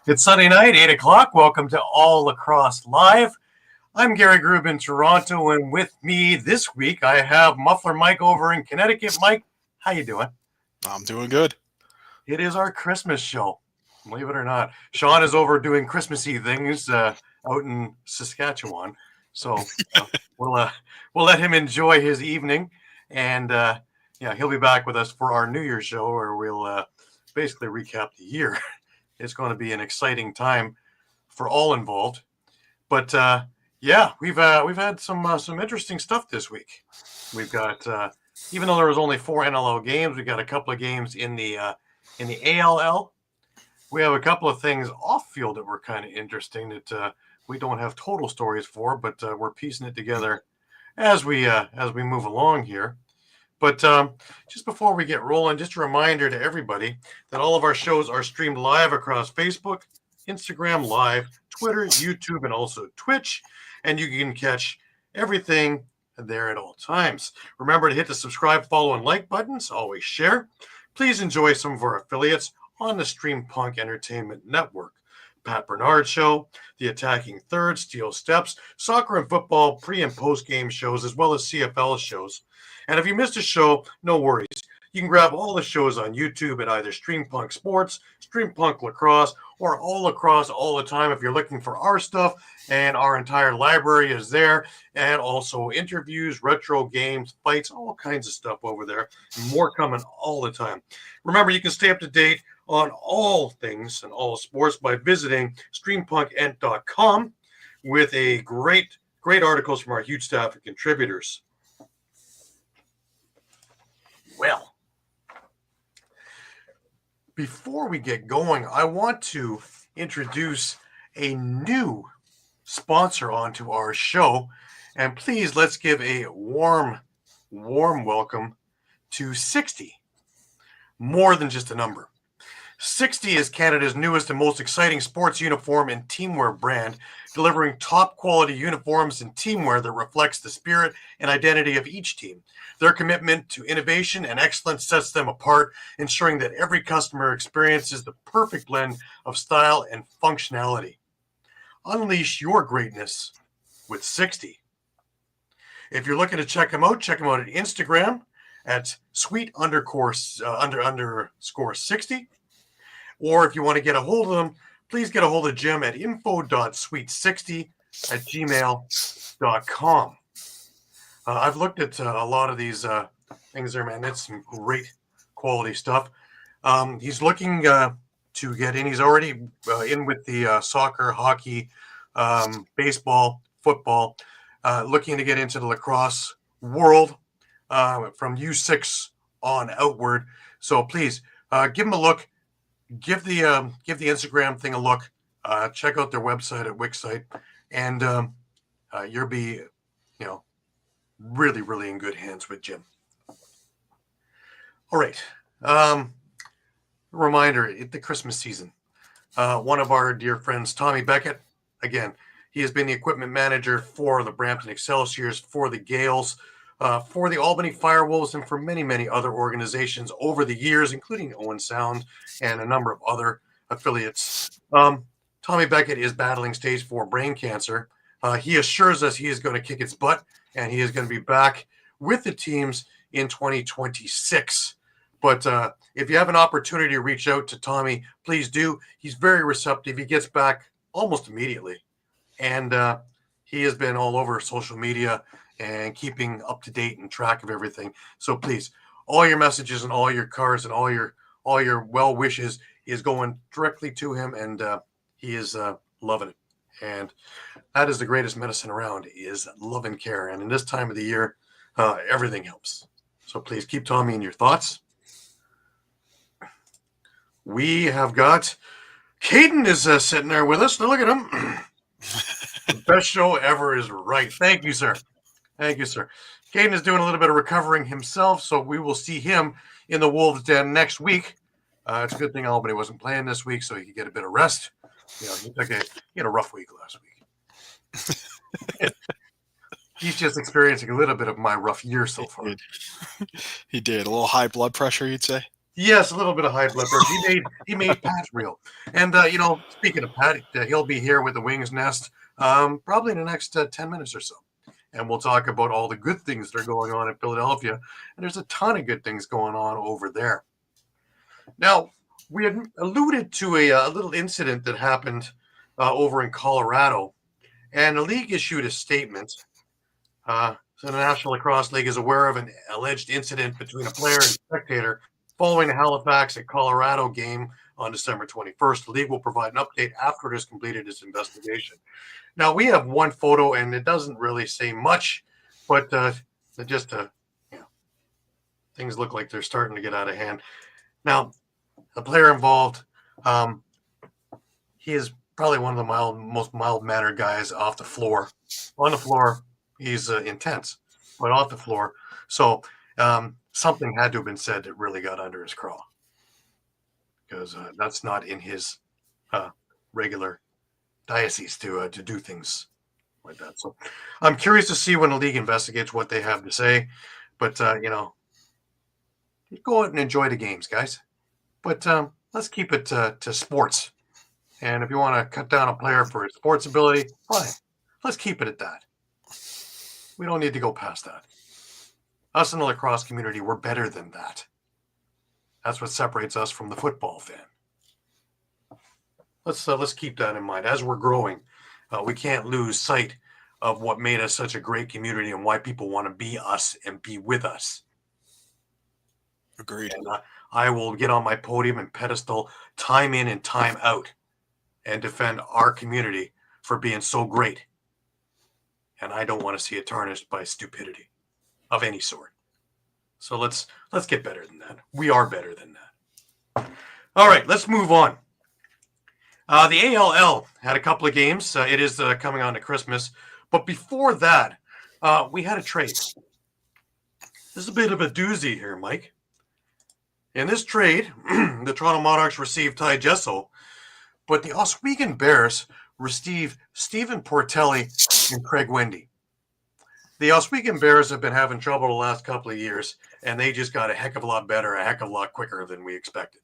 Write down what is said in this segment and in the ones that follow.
It's Sunday night, 8 o'clock. Welcome to All Lacrosse Live. I'm Gary Groob in Toronto, and with me this week, I have Muffler Mike over in Connecticut. Mike, how you doing? I'm doing good. It is our Christmas show, believe it or not. Shawn is over doing Christmassy things out in Saskatchewan, so we'll let him enjoy his evening, and he'll be back with us for our New Year's show, where we'll basically recap the year. It's going to be an exciting time for all involved. But we've had some interesting stuff this week. We've got even though there was only 4 NLL games, we got a couple of games in the ALL. We have a couple of things off field that were kind of interesting that we don't have total stories for, but we're piecing it together as we move along here. But just before we get rolling, just a reminder to everybody that all of our shows are streamed live across Facebook, Instagram Live, Twitter, YouTube, and also Twitch. And you can catch everything there at all times. Remember to hit the subscribe, follow, and like buttons. Always share. Please enjoy some of our affiliates on the Streampunk Entertainment Network. Pat Bernard Show, The Attacking Third, Steel Steps, soccer and football pre- and post-game shows, as well as CFL shows. And if you missed a show, no worries. You can grab all the shows on YouTube at either Streampunk Sports, Streampunk Lacrosse, or All Lacrosse all the time if you're looking for our stuff. And our entire library is there. And also interviews, retro games, fights, all kinds of stuff over there. More coming all the time. Remember, you can stay up to date on all things and all sports by visiting streampunkentertainment.com with a great articles from our huge staff of contributors. Well, before we get going, I want to introduce a new sponsor onto our show. And please, let's give a warm welcome to 60. More than just a number. 60 is Canada's newest and most exciting sports uniform and teamwear brand, delivering top quality uniforms and teamwear that reflects the spirit and identity of each team. Their commitment to innovation and excellence sets them apart, ensuring that every customer experiences the perfect blend of style and functionality. Unleash your greatness with 60. If you're looking to check them out at Instagram at sweet_60. Or if you want to get a hold of them, please get a hold of Jim at info.sweet60@gmail.com. I've looked at a lot of these things there, man. It's some great quality stuff. He's looking to get in. He's already in with the soccer, hockey, baseball, football, looking to get into the lacrosse world from U6 on outward. So please give him a look. Give the Instagram thing a look. Check out their website at Wixsite, and you'll be, really, really in good hands with Jim. All right. Reminder: it's the Christmas season. One of our dear friends, Tommy Beckett, again, he has been the equipment manager for the Brampton Excelsiors, for the Gales, for the Albany Firewolves, and for many, many other organizations over the years, including Owen Sound and a number of other affiliates. Tommy Beckett is battling stage 4 brain cancer. He assures us he is going to kick its butt, and he is going to be back with the teams in 2026. But if you have an opportunity to reach out to Tommy, please do. He's very receptive. He gets back almost immediately. And he has been all over social media and keeping up to date and track of everything. So please, all your messages and all your cards and all your well wishes is going directly to him, and he is loving it. And that is the greatest medicine around, is love and care. And in this time of the year, everything helps. So please keep Tommy in your thoughts. We have got Caden is sitting there with us. Now look at him. The best show ever is right. Thank you, sir. Thank you, sir. Caden is doing a little bit of recovering himself, so we will see him in the Wolves' Den next week. It's a good thing Albany wasn't playing this week, so he could get a bit of rest. He had a rough week last week. He's just experiencing a little bit of my rough year so far. He did. A little high blood pressure, you'd say? Yes, a little bit of high blood pressure. He made Pat real. And speaking of Pat, he'll be here with the Wings Nest probably in the next 10 minutes or so. And we'll talk about all the good things that are going on in Philadelphia. And there's a ton of good things going on over there. Now, we had alluded to a little incident that happened over in Colorado, and the league issued a statement. So the National Lacrosse League is aware of an alleged incident between a player and spectator following the Halifax at Colorado game on December 21st. The league will provide an update after it has completed its investigation. Now, we have one photo, and it doesn't really say much, but just things look like they're starting to get out of hand. Now, the player involved, he is probably one of the most mild-mannered guys off the floor. On the floor, he's intense, but off the floor. So something had to have been said that really got under his craw, because that's not in his regular diocese to do things like that. So I'm curious to see when the league investigates what they have to say. But go out and enjoy the games, guys. But let's keep it to sports. And if you want to cut down a player for his sports ability, fine. Let's keep it at that. We don't need to go past that. Us in the lacrosse community, we're better than that. That's what separates us from the football fan. Let's keep that in mind. As we're growing, we can't lose sight of what made us such a great community and why people want to be us and be with us. Agreed. And, I will get on my podium and pedestal time in and time out and defend our community for being so great. And I don't want to see it tarnished by stupidity of any sort. So let's get better than that. We are better than that. All right, let's move on. The ALL had a couple of games. It is coming on to Christmas. But before that, we had a trade. This is a bit of a doozy here, Mike. In this trade, the Toronto Monarchs received Ty Jesso, but the Oswego Bears received Stephen Portelli and Craig Wendy. The Oswego Bears have been having trouble the last couple of years, and they just got a heck of a lot better, a heck of a lot quicker than we expected.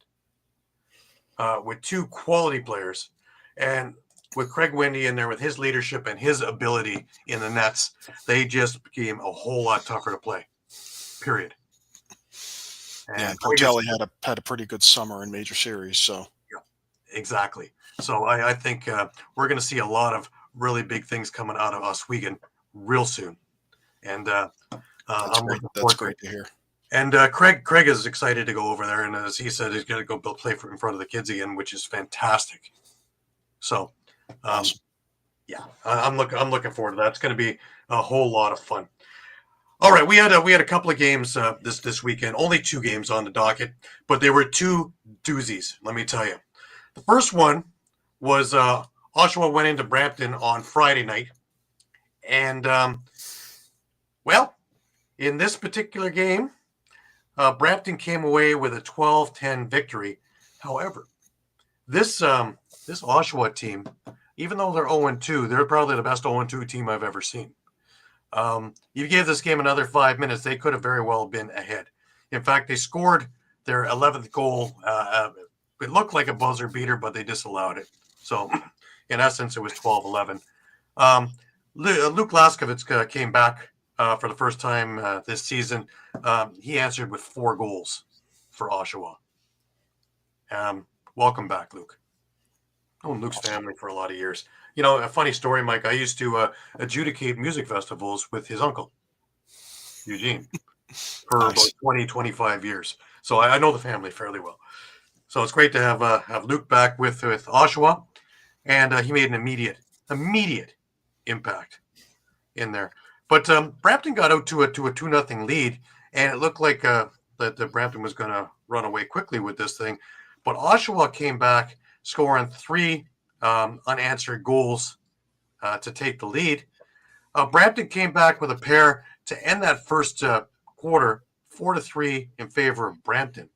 With two quality players, and with Craig Wendy in there with his leadership and his ability in the nets, they just became a whole lot tougher to play, period. And Portelli had a pretty good summer in major series. So yeah, exactly. So I think we're going to see a lot of really big things coming out of Oswego real soon. And that's great to hear. And Craig is excited to go over there, and as he said, he's going to go play in front of the kids again, which is fantastic. So, awesome. Yeah, I'm looking forward to that. It's going to be a whole lot of fun. All right, we had a couple of games this weekend. Only two games on the docket, but they were two doozies. Let me tell you. The first one was Oshawa went into Brampton on Friday night, and in this particular game, Brampton came away with a 12-10 victory. However, this Oshawa team, even though they're 0-2, they're probably the best 0-2 team I've ever seen. You gave this game another 5 minutes, they could have very well been ahead. In fact, they scored their 11th goal. It looked like a buzzer beater, but they disallowed it. So, in essence, it was 12-11. Luke Laskovitz came back for the first time this season. He answered with 4 goals for Oshawa. Welcome back, Luke. Known Luke's family for a lot of years. You know, a funny story, Mike. I used to adjudicate music festivals with his uncle, Eugene, for about 20, 25 years. So I know the family fairly well. So it's great to have Luke back with Oshawa, and he made an immediate impact in there. But Brampton got out to a 2-0 lead, and it looked like that Brampton was going to run away quickly with this thing. But Oshawa came back, scoring 3 unanswered goals to take the lead. Brampton came back with a pair to end that first quarter, 4-3 in favor of Brampton.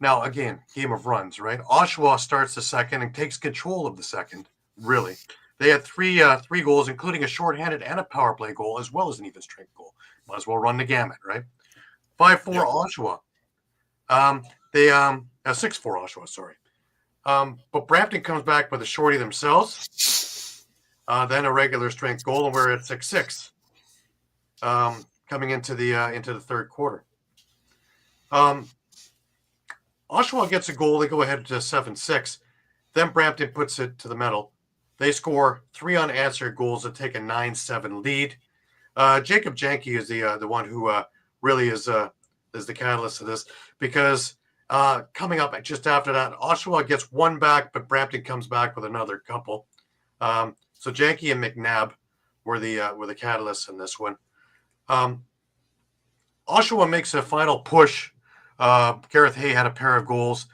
Now, again, game of runs, right? Oshawa starts the second and takes control of the second, really. They had three goals, including a shorthanded and a power play goal, as well as an even strength goal. Might as well run the gamut, right? 5-4 Oshawa. They 6-4 Oshawa, sorry. But Brampton comes back with a shorty themselves. Then a regular strength goal, and we're at 6-6. Coming into the third quarter. Oshawa gets a goal. They go ahead to 7-6. Then Brampton puts it to the metal. They score 3 unanswered goals to take a 9-7 lead. Jacob Janke is the one who really is the catalyst of this, because coming up just after that, Oshawa gets one back, but Brampton comes back with another couple. So Janke and McNabb were the catalysts in this one. Oshawa makes a final push. Gareth Hay had a pair of goals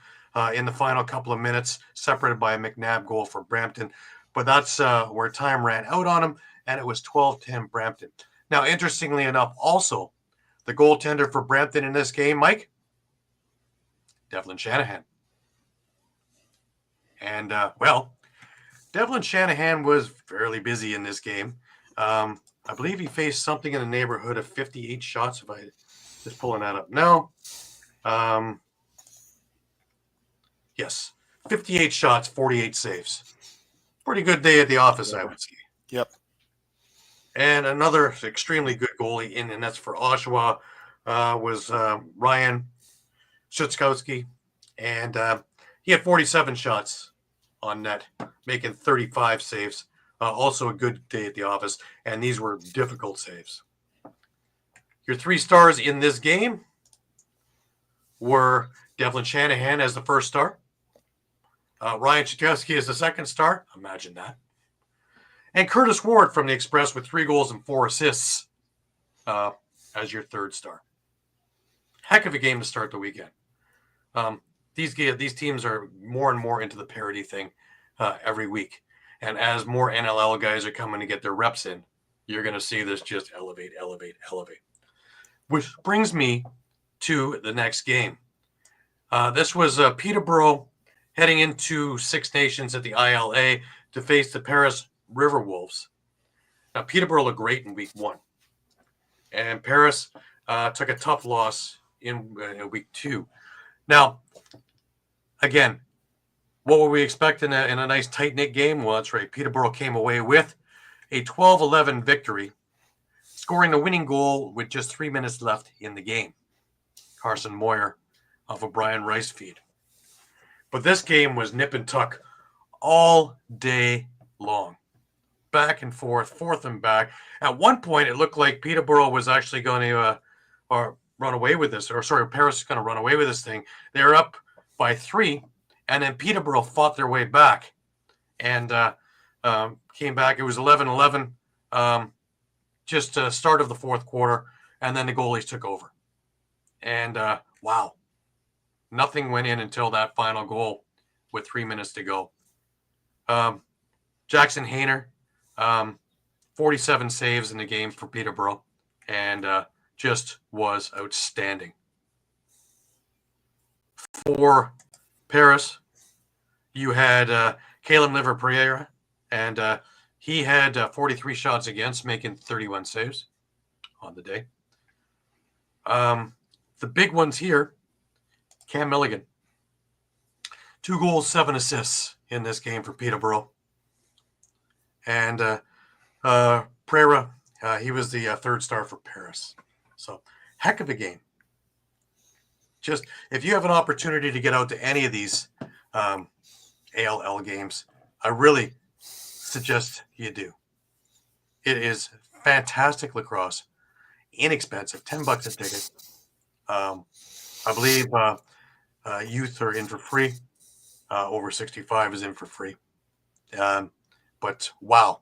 in the final couple of minutes, separated by a McNabb goal for Brampton. But that's where time ran out on him, and it was 12-10 Brampton. Now, interestingly enough, also, the goaltender for Brampton in this game, Mike, Devlin Shanahan. And, Devlin Shanahan was fairly busy in this game. I believe he faced something in the neighborhood of 58 shots, if I just pulling that up now. Yes, 58 shots, 48 saves. Pretty good day at the office, I would say. Yep. And another extremely good goalie, and that's for Oshawa, was Ryan Szutkowski. And he had 47 shots on net, making 35 saves. Also a good day at the office, and these were difficult saves. Your 3 stars in this game were Devlin Shanahan as the first star. Ryan Szutkowski as the second star. Imagine that. And Curtis Ward from the Express with 3 goals and 4 assists as your third star. Heck of a game to start the weekend. These teams are more and more into the parity thing every week. And as more NLL guys are coming to get their reps in, you're going to see this just elevate. Which brings me to the next game. This was Peterborough heading into Six Nations at the ILA to face the Paris River Wolves. Now, Peterborough looked great in week 1. And Paris took a tough loss in week 2. Now, again, what were we expecting in a nice tight-knit game? Well, that's right. Peterborough came away with a 12-11 victory, scoring the winning goal with just 3 minutes left in the game. Carson Moyer off a Brian Rice feed. But this game was nip and tuck all day long. Back and forth and back. At one point, it looked like Peterborough was actually going to run away with this. Paris is going to run away with this thing. They were up by 3, and then Peterborough fought their way back and came back. It was 11-11, just start of the fourth quarter, and then the goalies took over. And, wow. Nothing went in until that final goal with 3 minutes to go. Jackson Hayner, 47 saves in the game for Peterborough, and just was outstanding. For Paris, you had Caleb Liver-Pereira, and he had 43 shots against, making 31 saves on the day. The big ones here, Cam Milligan, 2 goals, 7 assists in this game for Peterborough. And Pereira, he was the third star for Paris. So, heck of a game. Just, if you have an opportunity to get out to any of these ALL games, I really suggest you do. It is fantastic lacrosse, inexpensive, $10 a ticket. I believe youth are in for free. Over 65 is in for free. But wow,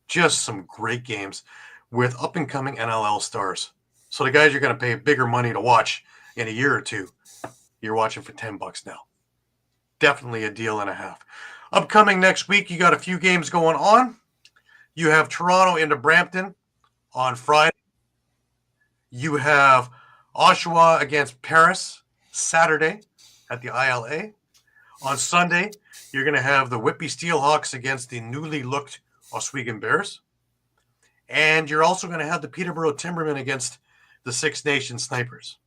just some great games with up-and-coming NLL stars. So the guys you're going to pay bigger money to watch in a year or two, you're watching for $10 now. Definitely a deal and a half. Upcoming next week, you got a few games going on. You have Toronto into Brampton on Friday. You have Oshawa against Paris Saturday at the ILA. On Sunday, you're going to have the Whitby Steelhawks against the newly looked Oswego Bears. And you're also going to have the Peterborough Timbermen against the Six Nations Snipers.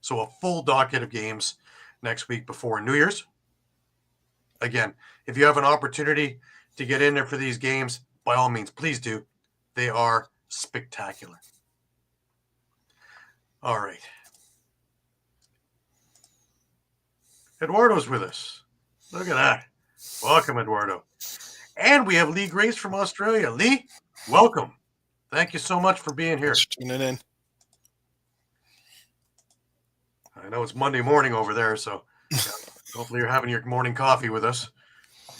So a full docket of games next week before New Year's. Again, if you have an opportunity to get in there for these games, by all means, please do. They are spectacular. All right. Eduardo's with us. Look at that. Welcome, Eduardo. And we have Lee Grace from Australia. Lee, welcome. Thank you so much for being here. Thanks for tuning in. I know it's Monday morning over there, so hopefully you're having your morning coffee with us.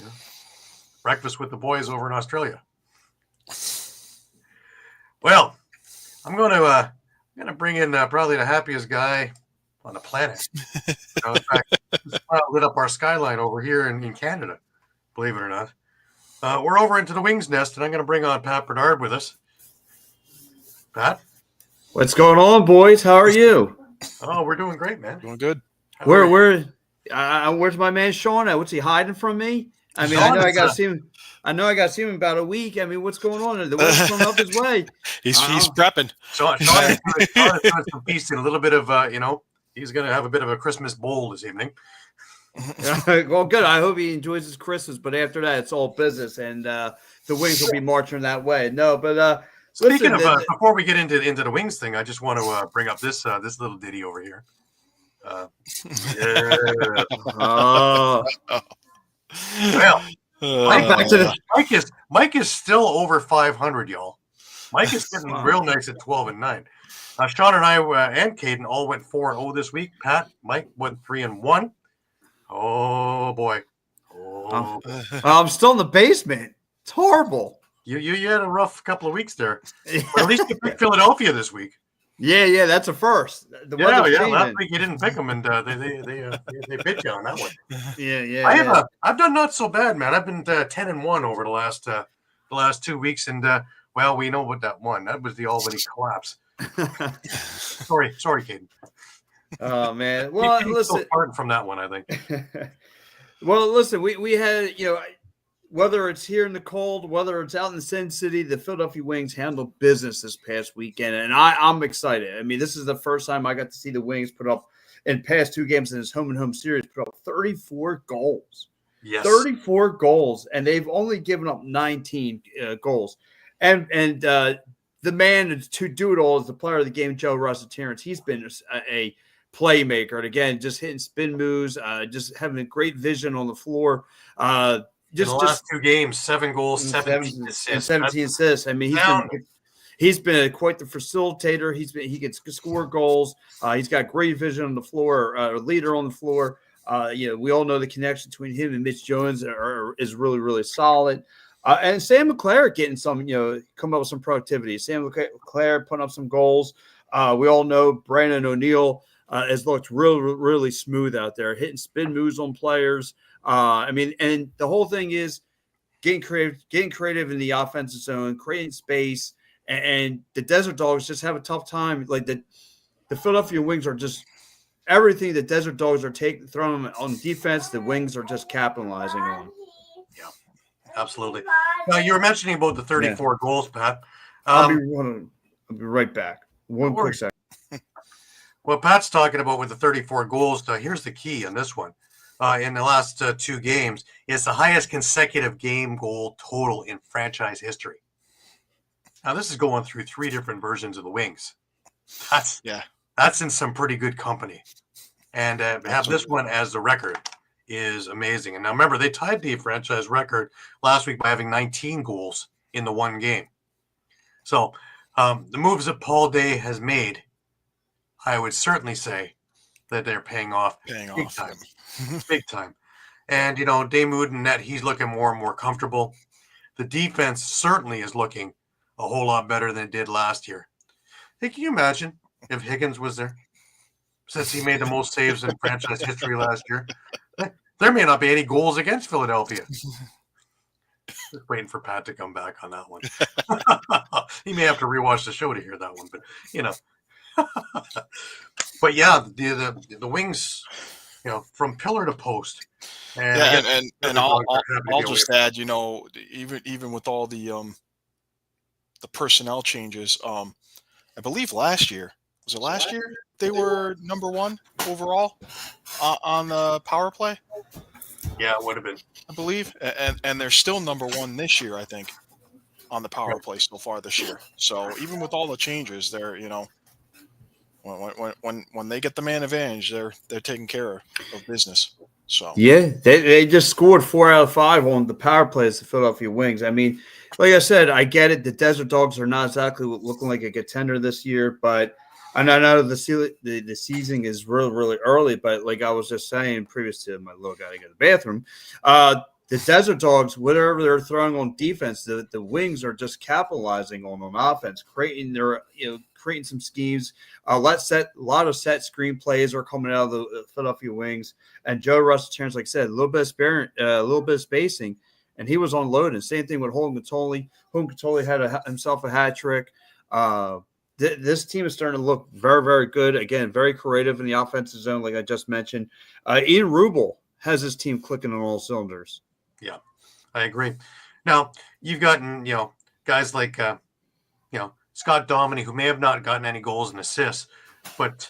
Yeah. Breakfast with the boys over in Australia. Well, I'm going to bring in probably the happiest guy on the planet. In fact, this lit up our skyline over here in Canada, believe it or not. We're over into the Wings Nest, and I'm going to bring on Pat Bernard with us. Pat? What's going on, boys? How are you? Oh, we're doing great, man. Doing good. Where's my man Shawn at? What's he hiding from me? I mean, I know I got to see him. I know I got to see him in about a week. I mean, what's going on? The weather's coming up his way. He's prepping. Shawn is doing some feasting, a little bit of he's going to have a bit of a Christmas bowl this evening. Well, good. I hope he enjoys his Christmas, but after that, it's all business, and the Wings will be marching that way. No, but speaking of before we get into the Wings thing, I just want to bring up this little ditty over here. Yeah. Well, Mike is still over 500, y'all. Mike is getting real nice at 12-9. Shawn and I and Caden all went 4-0 this week. Pat, Mike went 3-1. Oh boy! Oh. I'm still in the basement. It's horrible. You had a rough couple of weeks there. But at least you picked Philadelphia this week. Yeah, that's a first. Last week you didn't pick them, and they bit you on that one. Yeah. I've done not so bad, man. I've been 10-1 over the last 2 weeks, and well, we know what that one. That was the Albany collapse. Sorry, Caden. Oh man. Well, listen. Pardon from that one, I think. Well, listen. We had whether it's here in the cold, whether it's out in the Sin City, the Philadelphia Wings handled business this past weekend, and I'm excited. I mean, this is the first time I got to see the Wings put up in past 2 games in this home and home series, put up 34 goals. Yes, 34 goals, and they've only given up 19 goals. And the man to do it all is the player of the game, Joe Terrence. He's been a playmaker, and again, just hitting spin moves, just having a great vision on the floor. Just in the last 2 games, 7 goals, 17 assists. 17 assists. I mean, he's been quite the facilitator. He can score goals. He's got great vision on the floor, a leader on the floor. We all know the connection between him and Mitch Jones is really, really solid. And Sam McClare getting some, come up with some productivity. Sam McClare putting up some goals. We all know Brandon O'Neill has looked really, really smooth out there, hitting spin moves on players. I mean, and the whole thing is getting creative in the offensive zone, creating space, and the Desert Dogs just have a tough time. Like the Philadelphia Wings are just everything the Desert Dogs are throwing on defense. The Wings are just capitalizing on. Yeah, absolutely. Now you were mentioning about the 34 goals, Pat. I'll be right back. One quick second. What Pat's talking about with the 34 goals, here's the key on this one. In the last 2 games, it's the highest consecutive game goal total in franchise history. Now, this is going through 3 different versions of the Wings. That's in some pretty good company. And have this one as the record is amazing. And now, remember, they tied the franchise record last week by having 19 goals in the 1 game. So the moves that Paul Day has made, I would certainly say that they're paying off big time. Big time. And, Damoud and net, he's looking more and more comfortable. The defense certainly is looking a whole lot better than it did last year. Hey, can you imagine if Higgins was there? Since he made the most saves in franchise history last year. There may not be any goals against Philadelphia. Just waiting for Pat to come back on that one. He may have to rewatch the show to hear that one, but, But yeah, the Wings, from pillar to post. And I'll just add, even with all the personnel changes, I believe last year Was it last year? They were number 1 overall on the power play. Yeah, it would have been. I believe, and they're still number 1 this year. I think on the power play so far this year. So even with all the changes, they're when they get the man advantage, they're taking care of business. So yeah, they just scored 4 out of 5 on the power plays, the Philadelphia Wings. I mean, like I said, I get it. The Desert Dogs are not exactly looking like a contender this year, but I know the season is really, really early. But like I was just saying previous to my little guy to go to the bathroom, the Desert Dogs, whatever they're throwing on defense, the Wings are just capitalizing on offense, creating some schemes. A lot of set screen plays are coming out of the Philadelphia Wings, and Joe Russ Terrence, like I said, a little bit of spacing, and he was unloaded. Same thing with Holden Catoli. Holden Catoli had himself a hat trick. This team is starting to look very, very good. Again, very creative in the offensive zone, like I just mentioned. Ian Rubel has his team clicking on all cylinders. Yeah, I agree. Now, you've gotten, guys like, Scott Dominy, who may have not gotten any goals and assists, but,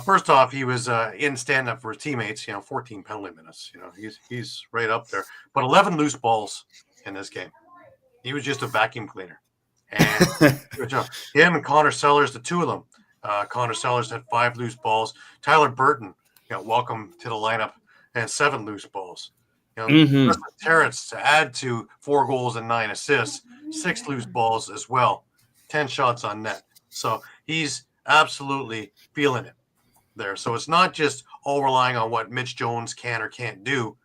first off, he was in stand-up for his teammates, 14 penalty minutes. He's right up there. But 11 loose balls in this game. He was just a vacuum cleaner. And good job. Him and Connor Sellers, the two of them. Connor Sellers had 5 loose balls. Tyler Burton, welcome to the lineup, and 7 loose balls. Terrence to add to 4 goals and 9 assists, 6 loose balls as well, 10 shots on net. So he's absolutely feeling it there. So it's not just all relying on what Mitch Jones can or can't do.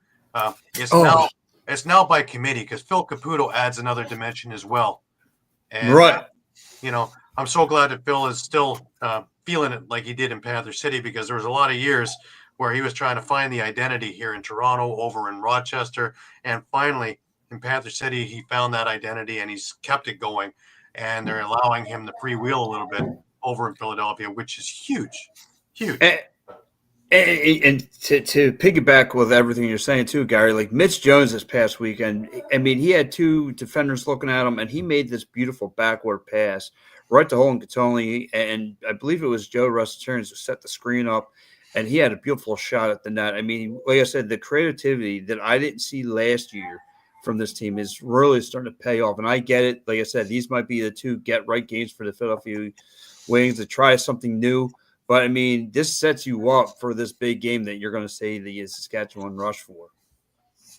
It's now by committee, because Phil Caputo adds another dimension as well. And, right. I'm so glad that Phil is still feeling it like he did in Panther City, because there was a lot of years where he was trying to find the identity here in Toronto, over in Rochester, and finally in Panther City, he found that identity and he's kept it going, and they're allowing him to freewheel a little bit over in Philadelphia, which is huge. And to piggyback with everything you're saying too, Gary, like Mitch Jones this past weekend, I mean, he had 2 defenders looking at him, and he made this beautiful backward pass right to Holden Catoli, and I believe it was Joe Russ Terrence who set the screen up, and he had a beautiful shot at the net. I mean, like I said, the creativity that I didn't see last year from this team is really starting to pay off. And I get it. Like I said, these might be the 2 get-right games for the Philadelphia Wings to try something new. But, I mean, this sets you up for this big game that you're going to say the Saskatchewan rush for.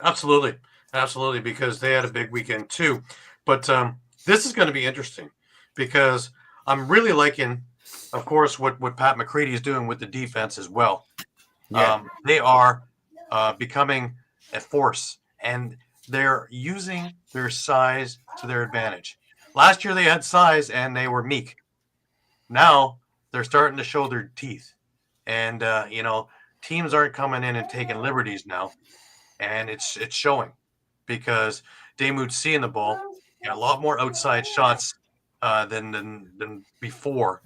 Absolutely. Absolutely, because they had a big weekend too. But this is going to be interesting, because I'm really liking, of course, what Pat McCready is doing with the defense as well. Yeah. They are becoming a force, and they're using their size to their advantage. Last year they had size and they were meek. Now they're starting to show their teeth. And, teams aren't coming in and taking liberties now. And it's showing, because Damoud seeing the ball, a lot more outside shots than before.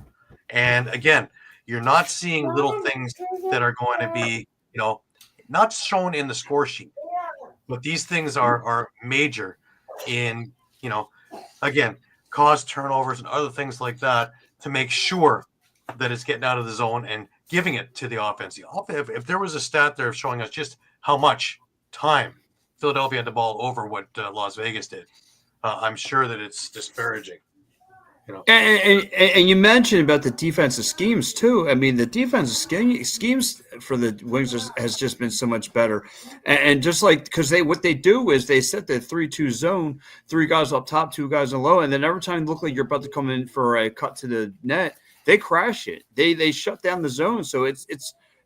And again, you're not seeing little things that are going to be, not shown in the score sheet, but these things are major in, again, cause turnovers and other things like that to make sure that it's getting out of the zone and giving it to the offense. If there was a stat there showing us just how much time Philadelphia had the ball over what Las Vegas did, I'm sure that it's disparaging. And you mentioned about the defensive schemes too. I mean, the defensive schemes for the Wings has just been so much better. And just like, because what they do is they set the 3-2 zone, 3 guys up top, 2 guys in low, and then every time you look like you're about to come in for a cut to the net, they crash it. They shut down the zone. So it's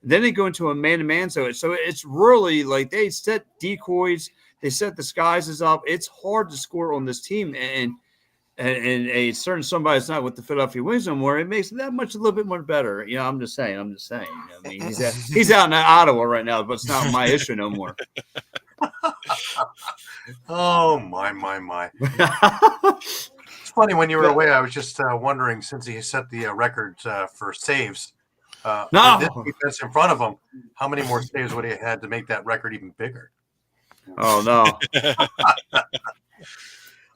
then they go into a man-to-man. So it's really like they set decoys, they set disguises up. It's hard to score on this team, and a certain somebody's not with the Philadelphia Wings no more, it makes it that much a little bit more better. I'm just saying. I mean, he's out in Ottawa right now, but it's not my issue no more. Oh my! It's funny, when you were away, I was just wondering, since he set the record for saves, with this defense in front of him, how many more saves would he have had to make that record even bigger? Oh no!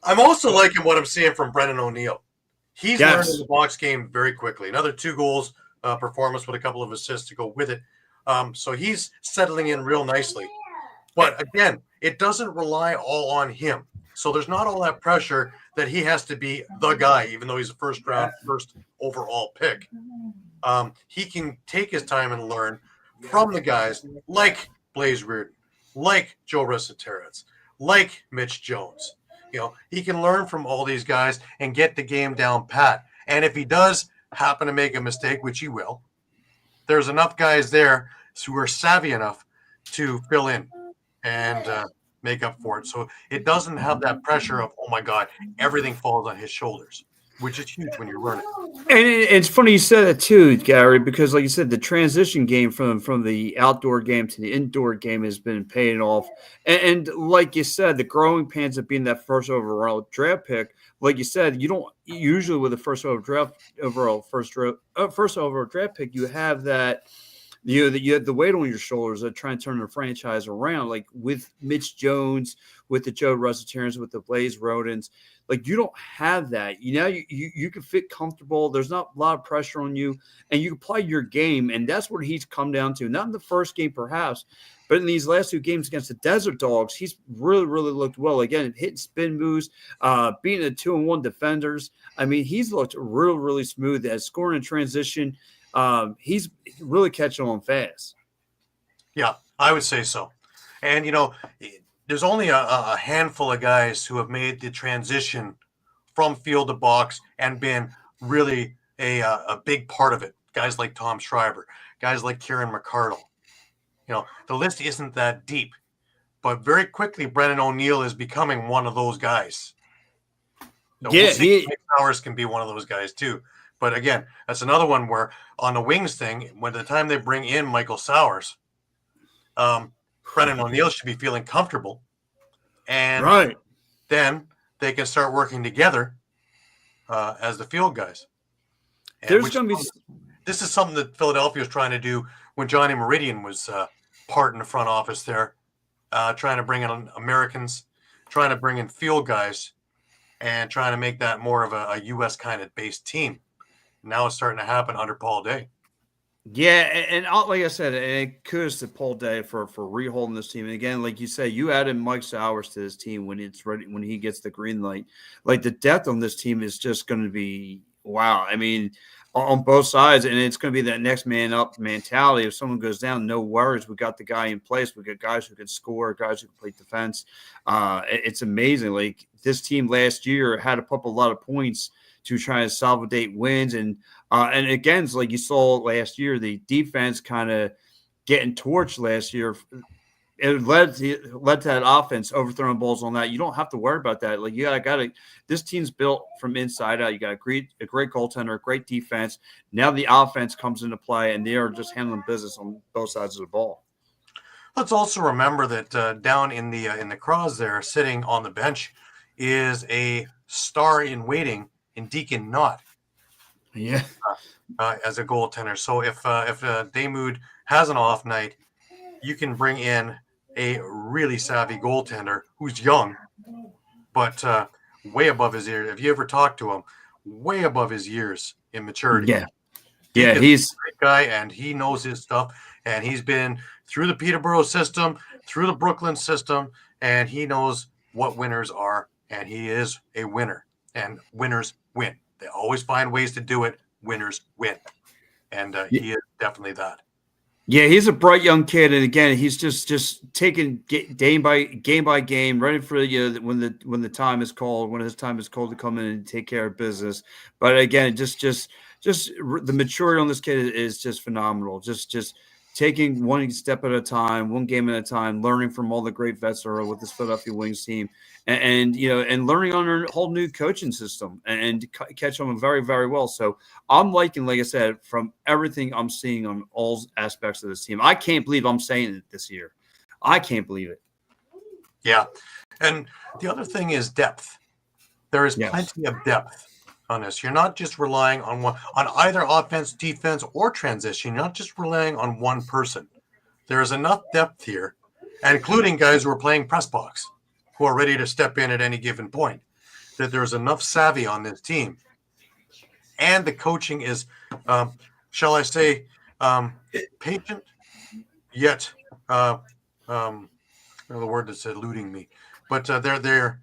I'm also liking what I'm seeing from Brendan O'Neill. He's learning the box game very quickly. Another 2 goals performance with a couple of assists to go with it. So he's settling in real nicely. But again, it doesn't rely all on him. So there's not all that pressure that he has to be the guy, even though he's a first overall pick. He can take his time and learn from the guys like Blaze Reardon, like Joe Resetarits, like Mitch Jones. He can learn from all these guys and get the game down pat. And if he does happen to make a mistake, which he will, there's enough guys there who are savvy enough to fill in and make up for it. So it doesn't have that pressure of, oh my God, everything falls on his shoulders, which is huge when you're learning. And it's funny you said that too, Gary, because like you said, the transition game from the outdoor game to the indoor game has been paying off. And like you said, the growing pains of being that first overall draft pick, like you said, you don't usually with the first overall draft pick, you have that. You have the weight on your shoulders of trying to turn the franchise around, like with Mitch Jones, with the Joe Resetarits, with the Blaze Rodens. Like you don't have that. You can fit comfortable. There's not a lot of pressure on you, and you can play your game. And that's what he's come down to. Not in the first game, perhaps, but in these last 2 games against the Desert Dogs, he's really, really looked well. Again, hitting spin moves, being a 2-on-1 defenders. I mean, he's looked really, really smooth at scoring in transition. He's really catching on fast. Yeah, I would say so. And, there's only a handful of guys who have made the transition from field to box and been really a big part of it. Guys like Tom Schreiber, guys like Kieran McCardle. The list isn't that deep, but very quickly, Brennan O'Neill is becoming one of those guys. We'll see Mike Sowers can be one of those guys too. But again, that's another one where on the wings thing, when the time they bring in Michael Sowers, Brennan O'Neill should be feeling comfortable. And then they can start working together as the field guys. There's going to be. This is something that Philadelphia was trying to do when Johnny Meridian was part in the front office there, trying to bring in Americans, trying to bring in field guys, and trying to make that more of a U.S. kind of based team. Now it's starting to happen under Paul Day. Yeah, and like I said, kudos to Paul Day for reholding this team. And again, like you say, you added Mike Sowers to this team when it's ready, when he gets the green light. Like the depth on this team is just going to be wow. I mean, on both sides, and it's going to be that next man up mentality. If someone goes down, no worries. We got the guy in place. We got guys who can score, guys who can play defense. It's amazing. Like this team last year had to put up a lot of points to try to consolidate wins. And again, like you saw last year, the defense kind of getting torched last year. It led to that offense overthrowing balls on that. You don't have to worry about that. Like you got to. This team's built from inside out. You got a great goaltender, a great defense. Now the offense comes into play, and they are just handling business on both sides of the ball. Let's also remember that down in the Cross there, sitting on the bench, is a star in waiting in Deacon Knott. Yeah, as a goaltender. So if Damoud has an off night, you can bring in a really savvy goaltender who's young, but way above his years. If you ever talk to him, way above his years in maturity. He's a great guy, and he knows his stuff. And he's been through the Peterborough system, through the Brooklyn system, and he knows what winners are. And he is a winner. And winners win. They always find ways to do it. Winners win. And he is definitely that. Yeah, he's a bright young kid, and again, he's just taking game by game, ready for when the time is called, when his time is called to come in and take care of business. But again, just the maturity on this kid is just phenomenal. Just taking one step at a time, one game at a time, learning from all the great vets that are with this Philadelphia Wings team, and learning on a whole new coaching system and catch on very, very well. So I'm liking, like I said, from everything I'm seeing on all aspects of this team. I can't believe I'm saying it this year. I can't believe it. Yeah. And the other thing is depth. There is plenty of depth on this. You're not just relying on either offense, defense, or transition. You're not just relying on one person. There is enough depth here, including guys who are playing press box, who are ready to step in at any given point, that there's enough savvy on this team and the coaching is, shall I say, patient, yet the word that's eluding me, but they're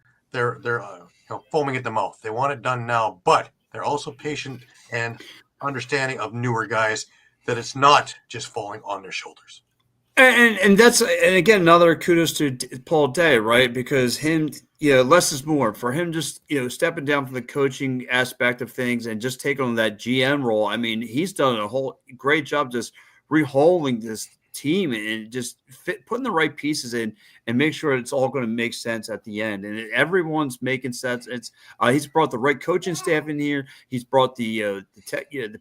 foaming at the mouth. They want it done now, but they're also patient and understanding of newer guys, that it's not just falling on their shoulders. And that's, and again, another kudos to Paul Day, right? Because him, less is more for him. Just stepping down from the coaching aspect of things and just taking on that GM role. I mean, he's done a whole great job just reholding this team and just putting the right pieces in and make sure it's all going to make sense at the end. And everyone's making sense. It's he's brought the right coaching staff in here. He's brought the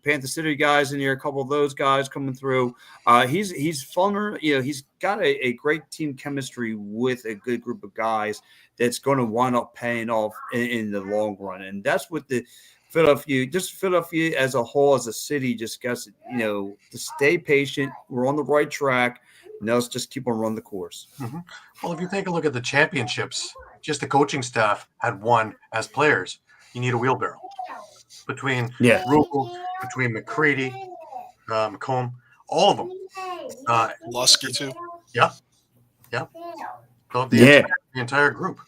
Panther City guys in here. A couple of those guys coming through. He's funner. He's got a great team chemistry with a good group of guys that's going to wind up paying off in the long run. And that's what the Philadelphia as a whole, as a city, just gets, to stay patient. We're on the right track. Now let's just keep on running the course. Mm-hmm. Well, if you take a look at the championships, just the coaching staff had won as players. You need a wheelbarrow between Groob, between McCready, McComb, all of them. Lusky too. Yeah. So the entire group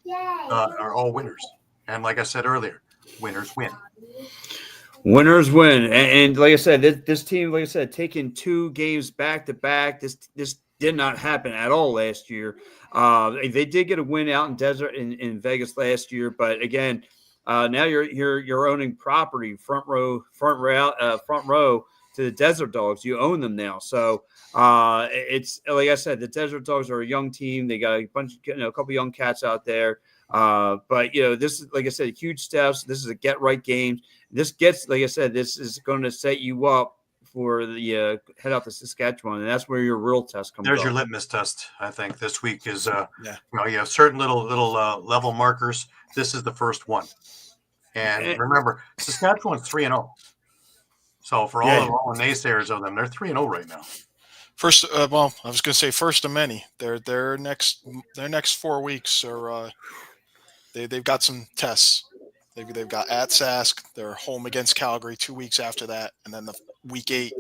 are all winners. And like I said earlier, winners win. Winners win. And like I said, this team, like I said, taking 2 games back to back. This did not happen at all last year. They did get a win out in Desert in Vegas last year, but again, now you're owning property, front row to the Desert Dogs. You own them now. So it's like I said, the Desert Dogs are a young team. They got a bunch of a couple young cats out there. But this is, like I said, huge steps. This is a get right game. This gets, like I said, this is going to set you up for the head out to Saskatchewan, and that's where your real test comes. There's your litmus test. I think this week is you have certain little level markers. This is the first one, and remember, Saskatchewan's 3-0. So for all the naysayers of them, they're 3-0 right now. First, I was going to say first of many. Their next 4 weeks are they've got some tests. They've got at Sask. They're home against Calgary 2 weeks after that, and then the week 8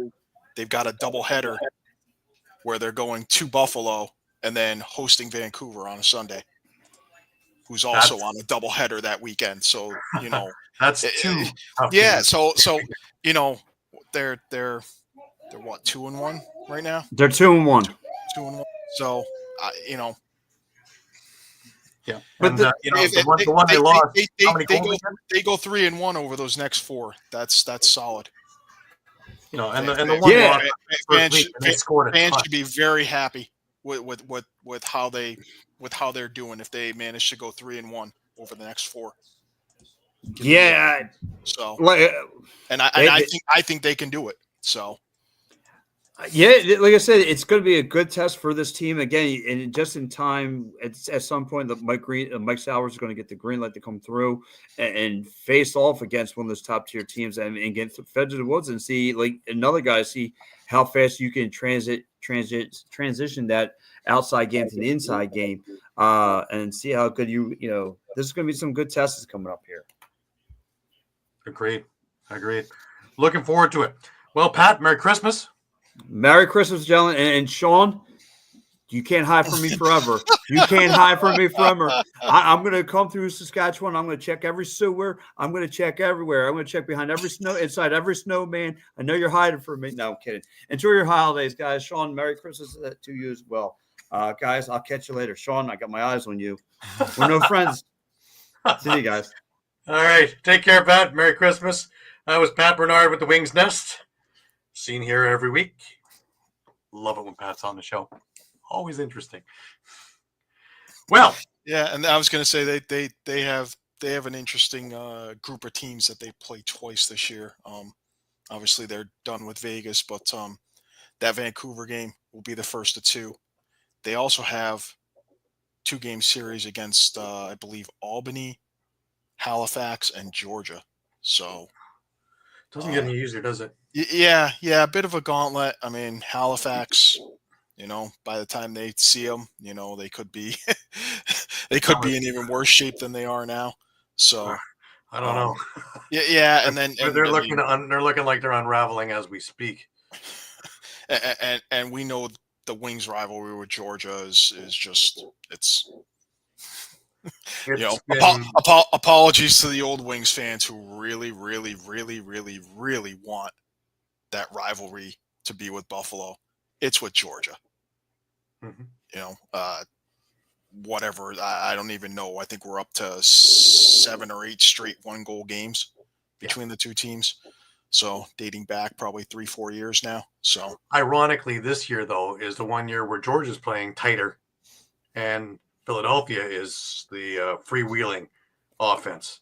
they've got a doubleheader where they're going to Buffalo and then hosting Vancouver on a Sunday, who's also on a doubleheader that weekend. So that's 2. Yeah. So they're what, 2-1 right now? They're 2-1. 2-1. So yeah. But and, the one they lost. They go 3-1 over those next 4. That's solid. And the one loss they scored a ton. Fans should be very happy with how they're doing if they manage to go 3-1 over the next 4. Yeah. So I think they can do it. So. Yeah, like I said, it's going to be a good test for this team again, and just in time. At some point, Mike Sowers is going to get the green light to come through and face off against one of those top tier teams and get fed to the woods and see another guy, see how fast you can transition that outside game to the inside game, and see how good This is going to be some good tests coming up here. Agreed. Looking forward to it. Well, Pat, Merry Christmas. Merry Christmas, gentlemen. And Shawn, you can't hide from me forever. You can't hide from me forever. I'm going to come through Saskatchewan. I'm going to check every sewer. I'm going to check everywhere. I'm going to check behind every inside every snowman. I know you're hiding from me. No, I'm kidding. Enjoy your holidays, guys. Shawn, Merry Christmas to you as well. Guys, I'll catch you later. Shawn, I got my eyes on you. We're no friends. See you guys. All right. Take care, Pat. Merry Christmas. That was Pat Bernard with the Wings Nest. Seen here every week. Love it when Pat's on the show. Always interesting. Well, yeah, and I was going to say they have an interesting group of teams that they play twice this year. Obviously they're done with Vegas, but that Vancouver game will be the first of 2. They also have 2-game series against I believe Albany, Halifax, and Georgia. So doesn't get any easier, does it? Yeah, a bit of a gauntlet. I mean, Halifax, by the time they see them, they could be in even worse shape than they are now. So I don't know. Yeah, and then they're looking like they're unraveling as we speak. And we know the Wings rivalry with Georgia is just it's apologies to the old Wings fans who really want that rivalry to be with Buffalo. It's with Georgia. Mm-hmm. Whatever. I don't even know. I think we're up to 7 or 8 straight 1-goal games between the two teams. So dating back probably 3-4 years now. So ironically, this year though is the one year where Georgia's playing tighter, and Philadelphia is the freewheeling offense,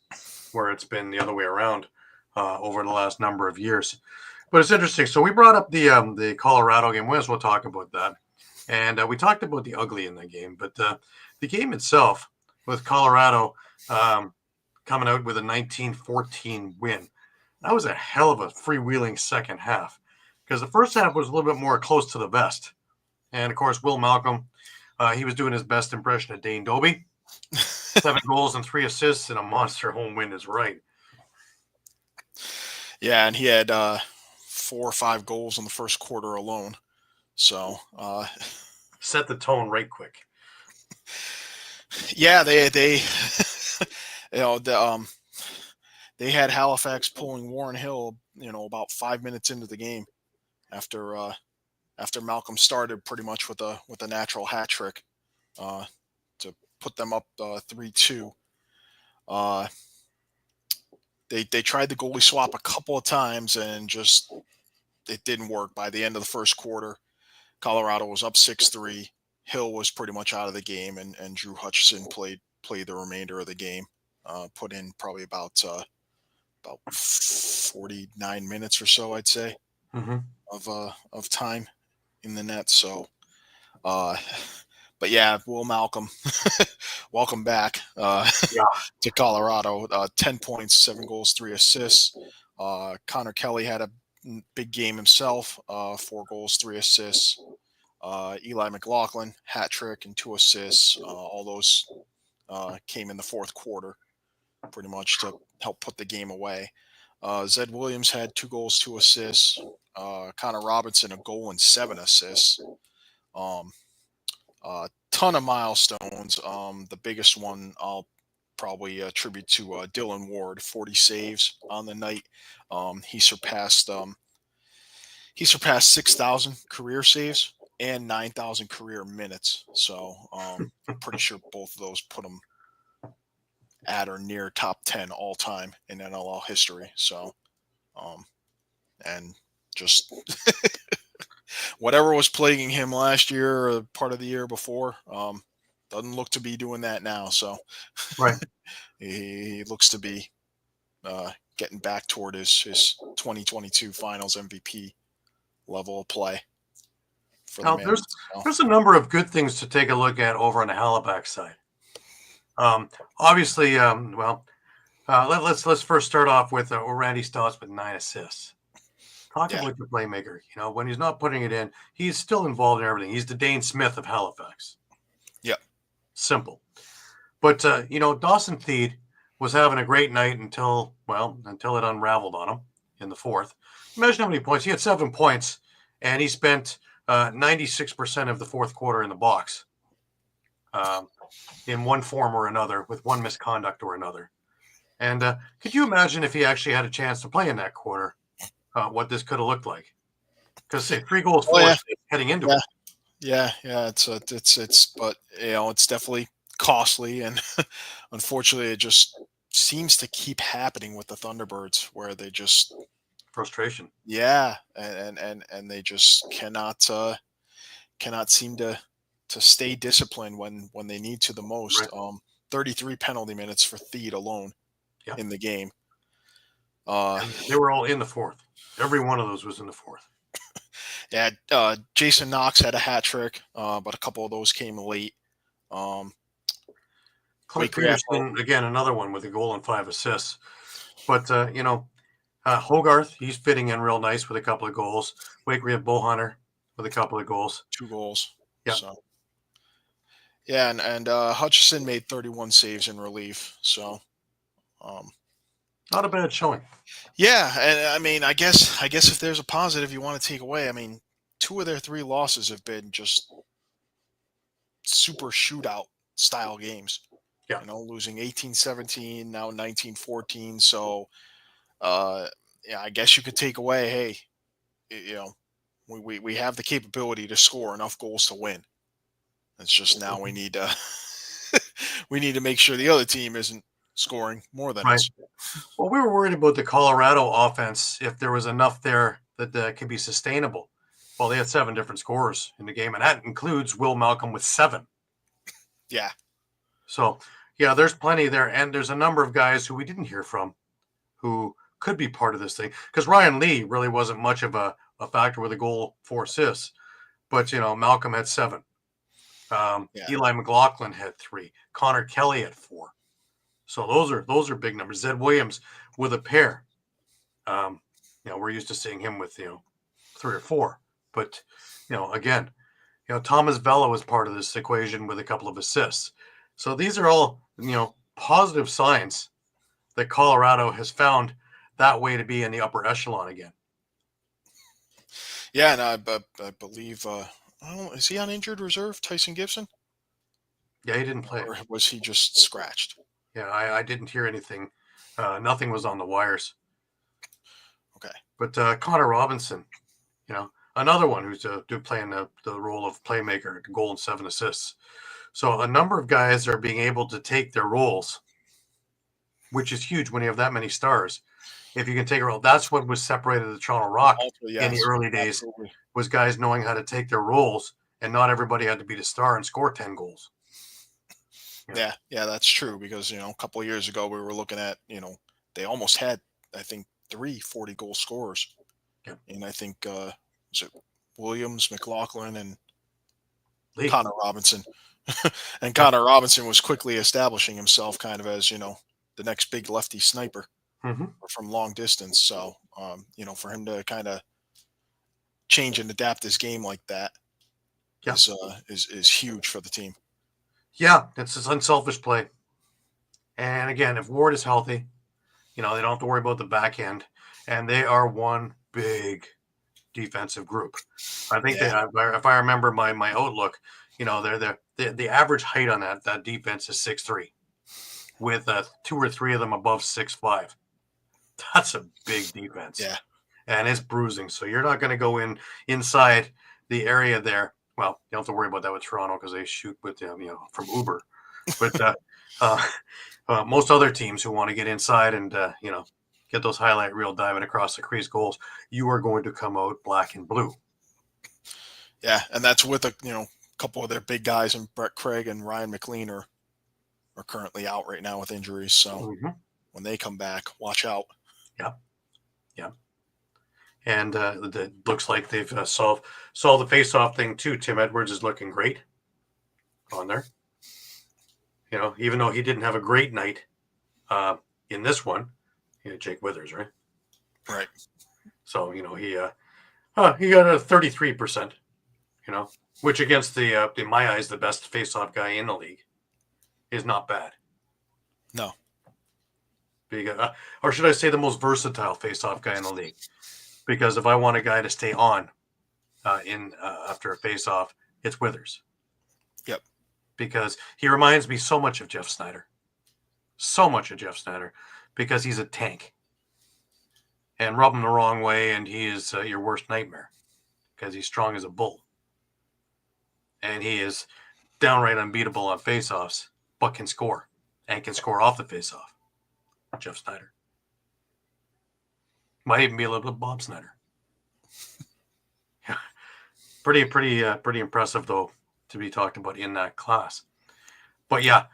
where it's been the other way around over the last number of years. But it's interesting. So we brought up the Colorado game. We will talk about that, and we talked about the ugly in the game, but the game itself with Colorado coming out with a 19-14 win. That was a hell of a freewheeling second half, because the first half was a little bit more close to the vest. And, of course, Will Malcolm, he was doing his best impression of Dane Dobie. 7 goals and 3 assists and a monster home win is right. Yeah, and he had 4 or 5 goals in the first quarter alone. So set the tone right quick. Yeah, they they had Halifax pulling Warren Hill, about 5 minutes into the game after Malcolm started pretty much with a natural hat trick to put them up 3-2. They tried the goalie swap a couple of times and just it didn't work. By the end of the first quarter, Colorado was up 6-3. Hill was pretty much out of the game, and Drew Hutchison played the remainder of the game. Put in probably about 49 minutes or so, I'd say, of time in the net. So, but yeah, Will Malcolm, welcome back to Colorado. 10 points, 7 goals, 3 assists. Connor Kelly had a big game himself. 4 goals, 3 assists. Eli McLaughlin, hat trick and 2 assists. All those came in the fourth quarter, pretty much to help put the game away. Zed Williams had 2 goals, 2 assists. Connor Robinson, a goal and 7 assists. A ton of milestones. The biggest one I'll probably attribute to Dylan Ward, 40 saves on the night. He surpassed 6,000 career saves and 9,000 career minutes. So I'm pretty sure both of those put him at or near top 10 all time in NLL history. So, and just whatever was plaguing him last year or part of the year before, doesn't look to be doing that now. So right. he looks to be getting back toward his 2022 finals MVP level of play. Now, there's a number of good things to take a look at over on the Halifax side. Obviously, let's first start off with Randy Stotts with 9 assists. Talk about your playmaker. When he's not putting it in, he's still involved in everything. He's the Dane Smith of Halifax. Yeah. Simple. But, Dawson Theed was having a great night until it unraveled on him in the fourth. Imagine how many points. He had 7 points, and he spent 96% of the fourth quarter in the box in one form or another, with one misconduct or another. And could you imagine if he actually had a chance to play in that quarter, what this could have looked like? Because 3 goals, 4 heading into it. Yeah. It's but it's definitely costly, and unfortunately, it just seems to keep happening with the Thunderbirds, where they just frustration. Yeah, and they just cannot seem to stay disciplined when they need to the most. Right. 33 penalty minutes for Theed alone in the game. They were all in the fourth. Every one of those was in the fourth. Yeah, Jason Knox had a hat trick, but a couple of those came late. Clark Peterson, again, another one with a goal and 5 assists. But, Hogarth, he's fitting in real nice with a couple of goals. Wake, we have Bullhunter with a couple of goals. 2 goals. Yeah. So. Yeah, and Hutchison made 31 saves in relief. So, Not a bad showing. Yeah, and I mean, I guess if there's a positive you want to take away, I mean, 2 of their 3 losses have been just super shootout style games. Yeah. You know, losing 18-17, now 19-14. So, yeah, I guess you could take away, hey, you know, we have the capability to score enough goals to win. It's just now we need to we need to make sure the other team isn't scoring more than Right. us. Well, we were worried about the Colorado offense, if there was enough there that could be sustainable. Well, they had 7 different scorers in the game, and that includes Will Malcolm with 7. Yeah. So, yeah, there's plenty there. And there's a number of guys who we didn't hear from who could be part of this thing. Because Ryan Lee really wasn't much of a factor with a goal, 4 assists. But, Malcolm had 7. Yeah. Eli McLaughlin had 3. Connor Kelly had 4. So those are big numbers. Zed Williams with a pair. We're used to seeing him with 3 or 4. But again, Thomas Vela was part of this equation with a couple of assists. So these are all positive signs that Colorado has found that way to be in the upper echelon again. Yeah, and I believe is he on injured reserve, Tyson Gibson? Yeah, he didn't play. Or was he just scratched? Yeah, I didn't hear anything. Nothing was on the wires. Okay. But Connor Robinson, another one who's playing the role of playmaker, goal and 7 assists. So a number of guys are being able to take their roles, which is huge when you have that many stars. If you can take a role, that's what was separated the Toronto Rock in the early days, absolutely. Was guys knowing how to take their roles, and not everybody had to be the star and score 10 goals. Yeah, that's true, because a couple of years ago we were looking at they almost had, I think, 3 40-goal scorers. Yeah. And I think was it Williams, McLaughlin, and Lee. Connor Robinson. And Connor Robinson was quickly establishing himself kind of as the next big lefty sniper from long distance. So for him to kind of change and adapt his game like that is huge for the team. Yeah, it's this unselfish play. And again, if Ward is healthy, they don't have to worry about the back end. And they are one big defensive group. I think if I remember my outlook, the average height on that defense is 6'3", with 2 or 3 of them above 6'5". That's a big defense. Yeah. And it's bruising. So you're not going to go inside the area there. Well, you don't have to worry about that with Toronto because they shoot with from Uber. But most other teams who want to get inside and get those highlight reel diving across the crease goals, you are going to come out black and blue. Yeah, and that's with a couple of their big guys, and Brett Craig and Ryan McLean are currently out right now with injuries. So when they come back, watch out. Yeah. And it looks like they've solved the face-off thing too. Tim Edwards is looking great on there. Even though he didn't have a great night in this one, Jake Withers, right? Right. So he got a 33%. Which against the in my eyes the best face-off guy in the league is not bad. No. Or should I say the most versatile face-off guy in the league? Because if I want a guy to stay on after a face-off, it's Withers. Yep. Because he reminds me so much of Jeff Snyder. So much of Jeff Snyder, because he's a tank. And rub him the wrong way, and he is your worst nightmare, because he's strong as a bull. And he is downright unbeatable on face-offs, but can score, and can score off the face-off. Jeff Snyder. Might even be a little bit Bob Snyder. Yeah. Pretty impressive, though, to be talked about in that class. But yeah,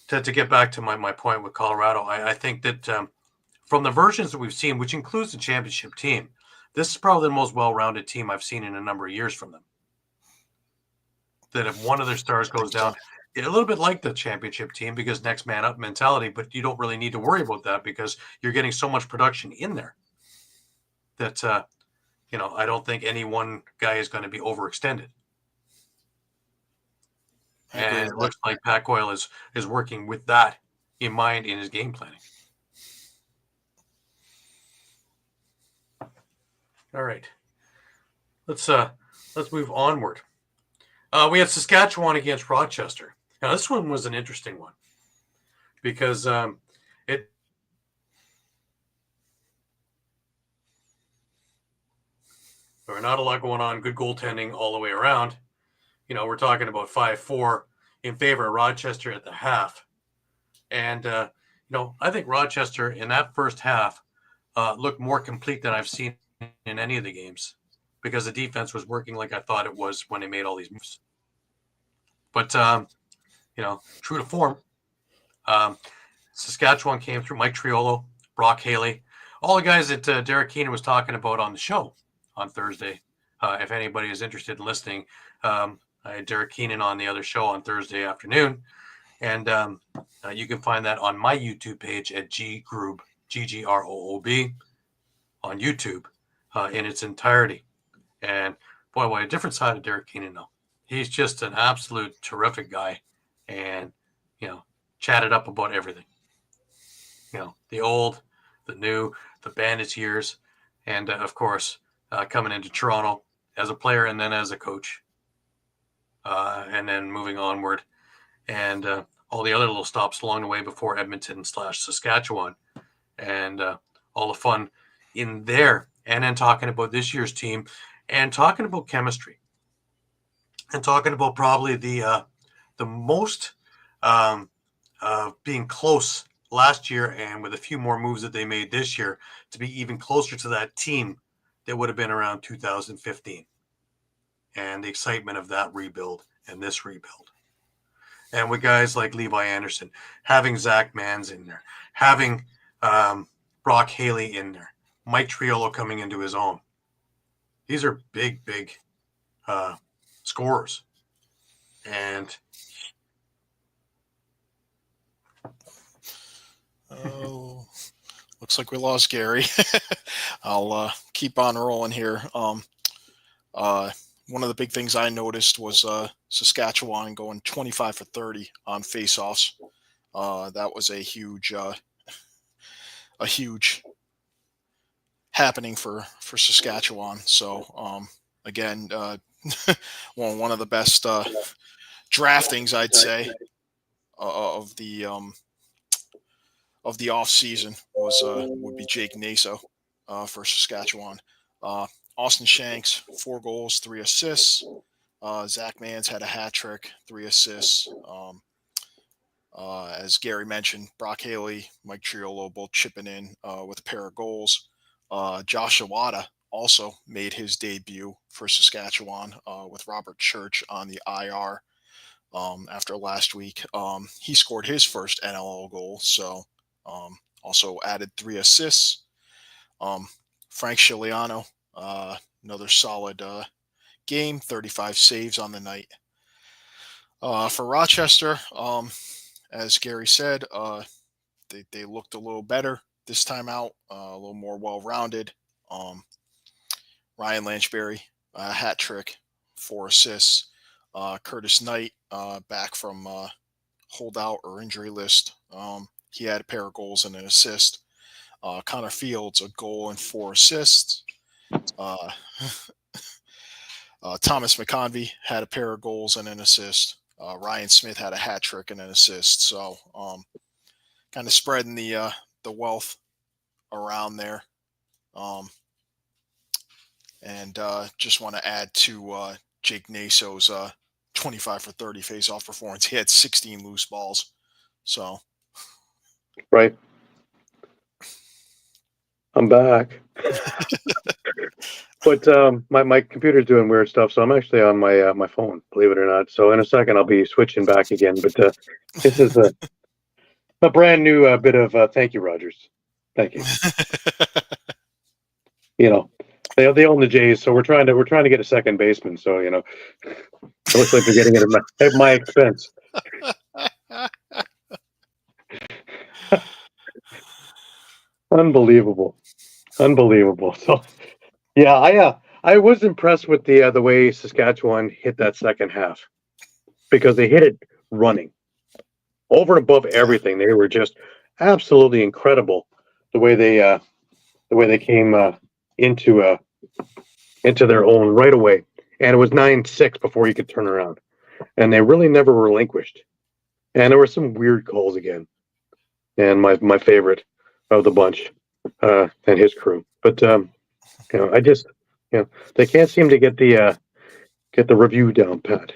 to get back to my point with Colorado, I think that from the versions that we've seen, which includes the championship team, this is probably the most well-rounded team I've seen in a number of years from them. That if one of their stars goes down, a little bit like the championship team, because next man up mentality, but you don't really need to worry about that because you're getting so much production in there that, I don't think any one guy is going to be overextended. And it looks like Pat Coyle is working with that in mind in his game planning. All right. Let's move onward. We had Saskatchewan against Rochester. Now this one was an interesting one because it there were not a lot going on. Good goaltending all the way around. You know, we're talking about 5-4 in favor of Rochester at the half, and you know, I think Rochester in that first half looked more complete than I've seen in any of the games because the defense was working like I thought it was when they made all these moves. But you know, true to form, Saskatchewan came through. Mike Triolo, Brock Haley, all the guys that Derek Keenan was talking about on the show on Thursday. If anybody is interested in listening, I had Derek Keenan on the other show on Thursday afternoon, and you can find that on my YouTube page at Groob, GGROOB, on YouTube in its entirety. And boy, what a different side of Derek Keenan though. He's just an absolute terrific guy, and you know, chatted up about everything. You know, the old, the new, the bandits years, and of course, coming into Toronto as a player and then as a coach, and then moving onward, and all the other little stops along the way before Edmonton/Saskatchewan, and all the fun in there, and then talking about this year's team, and talking about chemistry, and talking about probably the most being close last year, and with a few more moves that they made this year to be even closer to that team that would have been around 2015, and the excitement of that rebuild and this rebuild. And with guys like Levi Anderson, having Zach Mans in there, having Brock Haley in there, Mike Triolo coming into his own. These are big scorers. And oh, looks like we lost Gary. I'll keep on rolling here. One of the big things I noticed was Saskatchewan going 25 for 30 on faceoffs. That was a huge happening for Saskatchewan. So again, one of the best draftings, I'd say, of the off season would be Jake Naso for Saskatchewan. Austin Shanks, 4 goals, 3 assists. Zach Mans had a hat trick, 3 assists. As Gary mentioned, Brock Haley, Mike Triolo both chipping in with a pair of goals. Josh Awada also made his debut for Saskatchewan with Robert Church on the IR after last week. He scored his first NLL goal, so also added 3 assists. Frank Chiliano, another solid game, 35 saves on the night. For Rochester, as Gary said, they looked a little better this time out, a little more well-rounded. Ryan Lanchberry, hat trick, 4 assists. Curtis Knight, back from holdout or injury list. He had a pair of goals and an assist. Connor Fields, a goal and 4 assists. Thomas McConvey had a pair of goals and an assist. Ryan Smith had a hat trick and an assist. So kind of spreading the wealth around there. And just want to add to Jake Naso's 25 for 30 face-off performance. He had 16 loose balls. So. Right. I'm back. But my computer's doing weird stuff, so I'm actually on my phone, believe it or not. So in a second, I'll be switching back again. But this is a brand new bit of thank you, Rogers. Thank you. You know, they own the Jays, so we're trying to get a second baseman. So you know, it looks like they're getting it at my expense. Unbelievable. So, yeah, I was impressed with the way Saskatchewan hit that second half, because they hit it running over and above everything. They were just absolutely incredible the way they came into into their own right away, and it was 9-6 before you could turn around, and they really never relinquished. And there were some weird calls again, and my favorite of the bunch, and his crew. But I just they can't seem to get the review down pat.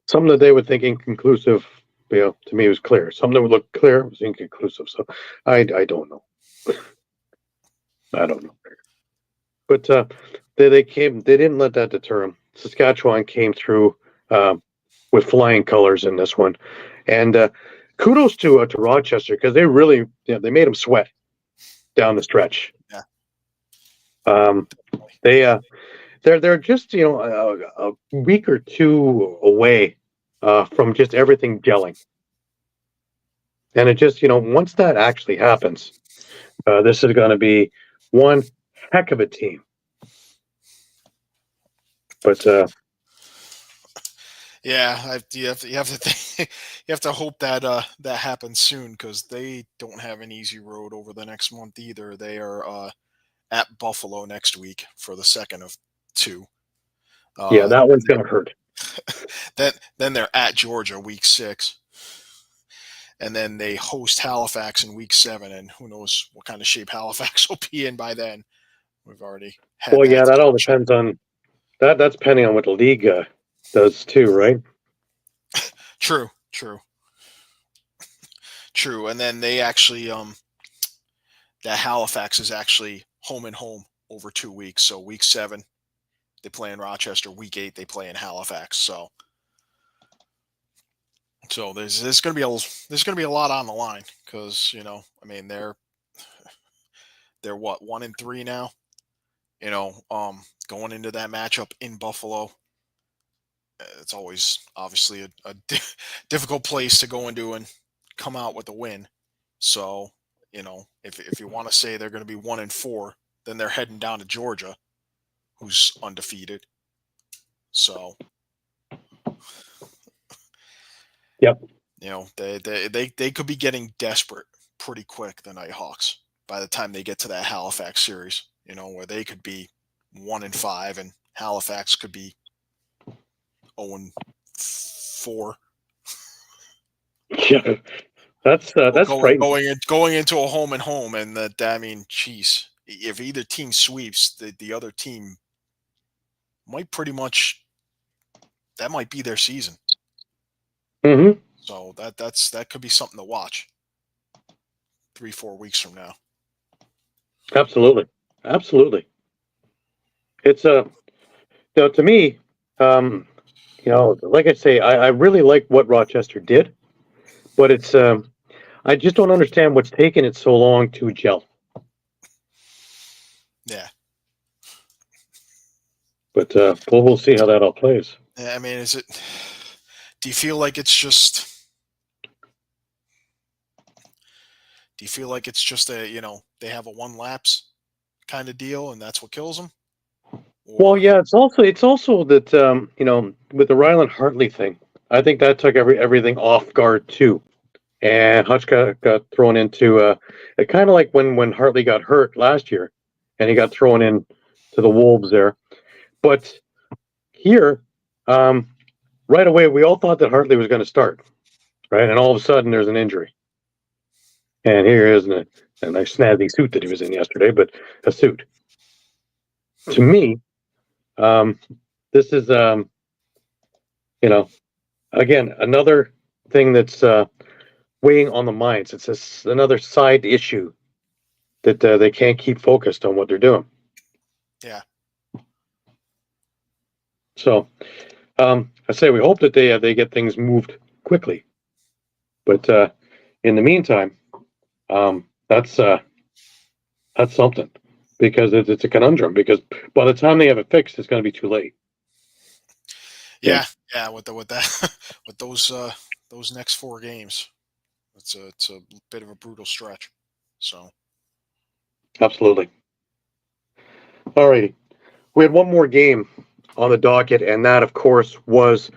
Something that they would think inconclusive, to me was clear. Something that would look clear was inconclusive. So I don't know. I don't know. But they didn't let that deter them. Saskatchewan came through with flying colors in this one, and kudos to Rochester, because they really they made them sweat down the stretch. Yeah. They're just a week or two away from just everything gelling, and it just once that actually happens, this is going to be one heck of a team. But yeah, you have to hope that that happens soon, because they don't have an easy road over the next month either. They are at Buffalo next week for the second of two. That one's going to hurt. Then they're at Georgia week 6. And then they host Halifax in week 7, and who knows what kind of shape Halifax will be in by then. We've already had that all depends on that's depending on what the league does too, right? True. And then they actually that Halifax is actually home and home over 2 weeks. So week 7 they play in Rochester, week 8 they play in Halifax. So there's going to be a lot on the line, because they're what, 1-3 now. Going into that matchup in Buffalo, it's always obviously a difficult place to go into and come out with a win. So if you want to say they're going to be 1-4, then they're heading down to Georgia, who's undefeated. So. Yep. They could be getting desperate pretty quick, the Nighthawks, by the time they get to that Halifax series, where they could be 1-5 and Halifax could be 0-4. Yeah. That's frightening. Going into a home and home, and geez, if either team sweeps, the other team might that might be their season. Mm-hmm. So that could be something to watch 3-4 weeks from now. Absolutely. It's to me, like I say, I really like what Rochester did, but it's I just don't understand what's taken it so long to gel. Yeah. But we'll see how that all plays. Yeah, do you feel like it's just a, they have a one lapse kind of deal, and that's what kills them? Well, yeah, it's also that with the Ryland Hartley thing, I think that took everything off guard too, and Hutch got thrown into it, kind of like when Hartley got hurt last year, and he got thrown in to the Wolves there. But here, right away, we all thought that Hartley was going to start, right? And all of a sudden, there's an injury. And here is a nice snazzy suit that he was in yesterday, but a suit. To me, this is, again, another thing that's weighing on the minds. It's another side issue that they can't keep focused on what they're doing. Yeah. So, I say we hope that they get things moved quickly, but in the meantime, that's something, because it's a conundrum. Because by the time they have it fixed, it's going to be too late. Yeah. With those next 4 games, it's a bit of a brutal stretch. So, absolutely. All righty, we had one more game on the docket, and that, of course, was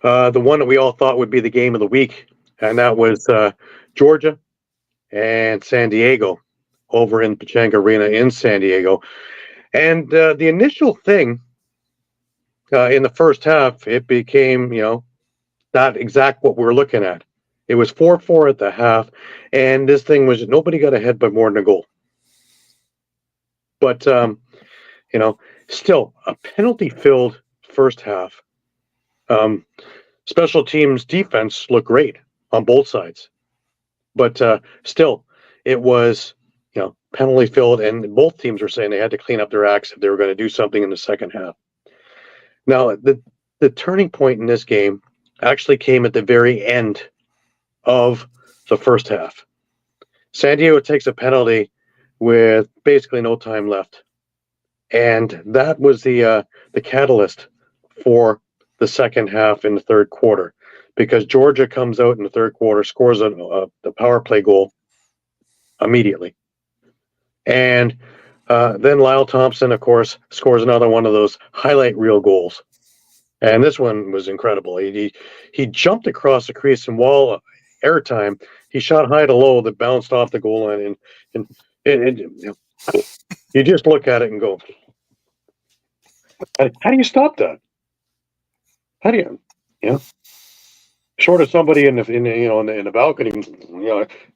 the one that we all thought would be the game of the week, and that was Georgia and San Diego. over in Pechanga Arena in San Diego. And the initial thing in the first half, it became, not exact what we were looking at. It was 4-4 at the half, and this thing was nobody got ahead by more than a goal. But, still a penalty-filled first half. Special teams defense looked great on both sides. But still, it was, penalty-filled, and both teams were saying they had to clean up their acts if they were going to do something in the second half. Now, the turning point in this game actually came at the very end of the first half. San Diego takes a penalty with basically no time left. And that was the catalyst for the second half in the third quarter, because Georgia comes out in the third quarter, scores the power play goal immediately. And then Lyle Thompson, of course, scores another one of those highlight reel goals. And this one was incredible. He jumped across the crease, and while airtime, he shot high to low that bounced off the goal line. And you just look at it and go, how do you stop that? How do you, short of somebody in the balcony,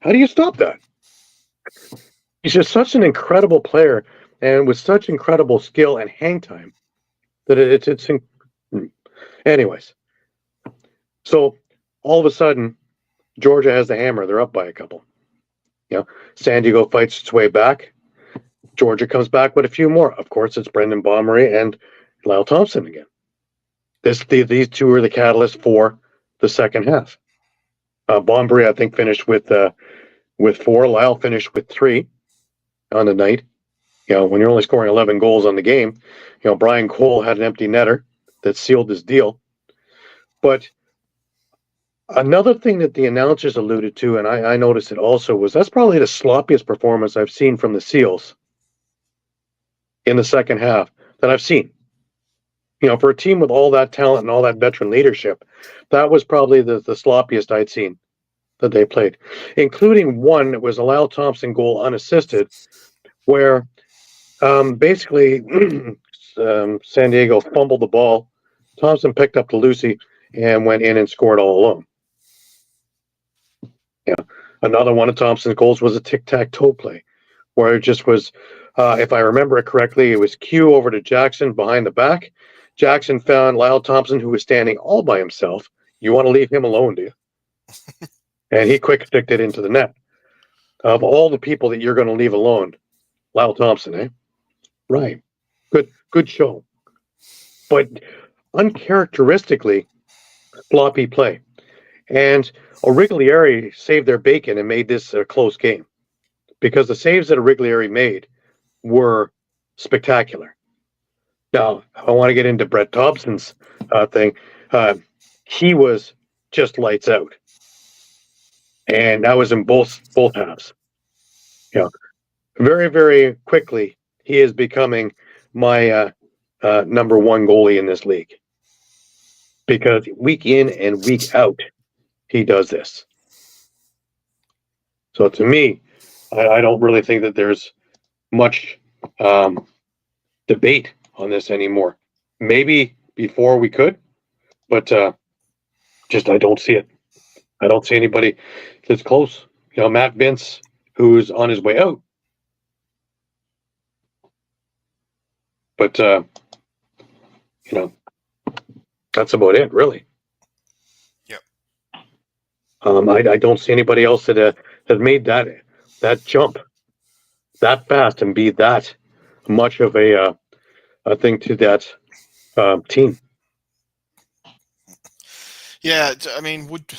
how do you stop that? He's just such an incredible player, and with such incredible skill and hang time that it's anyways. So all of a sudden, Georgia has the hammer. They're up by a couple. San Diego fights its way back. Georgia comes back with a few more. Of course, it's Brendan Bombery and Lyle Thompson again. These two are the catalyst for the second half. Bombery, I think, finished with 4. Lyle finished with 3 on the night. When you're only scoring 11 goals on the game, Brian Cole had an empty netter that sealed his deal. But another thing that the announcers alluded to, and I noticed it also, was that's probably the sloppiest performance I've seen from the Seals in the second half that I've seen. For a team with all that talent and all that veteran leadership, that was probably the sloppiest I'd seen that they played, including one that was a Lyle Thompson goal unassisted, where basically San Diego fumbled the ball. Thompson picked up the Lucy and went in and scored all alone. Another one of Thompson's goals was a tic-tac-toe play, where it just was, if I remember it correctly, it was Q over to Jackson behind the back. Jackson found Lyle Thompson, who was standing all by himself. You want to leave him alone, do you? And he quick sticked it into the net. Of all the people that you're going to leave alone, Lyle Thompson, eh? Right. Good show. But uncharacteristically floppy play. And Origlieri saved their bacon and made this a close game, because the saves that Origlieri made were spectacular. Now, I want to get into Brett Dobson's thing. He was just lights out. And that was in both halves. Very, very quickly, he is becoming my number one goalie in this league. Because week in and week out, he does this. So to me, I don't really think that there's much debate on this anymore. Maybe before we could, but just I don't see it. I don't see anybody that's close. Matt Vince, who's on his way out. But that's about it, really. Yep. I don't see anybody else that has made that jump that fast and be that much of a thing to that team. Yeah, I mean, would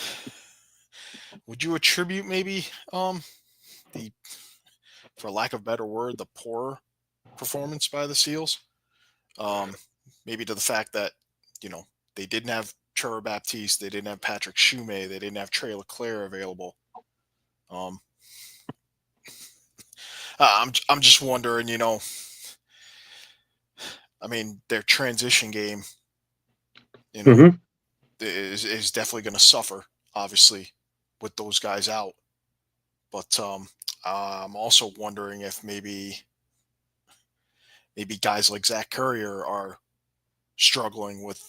you attribute maybe the, for lack of a better word, the poor performance by the Seals, maybe to the fact that they didn't have Trevor Baptiste, they didn't have Patrick Shumay, they didn't have Trey Leclerc available. I'm just wondering, I mean, their transition game, is definitely going to suffer, obviously, with those guys out. But I'm also wondering if maybe guys like Zach Currier are struggling with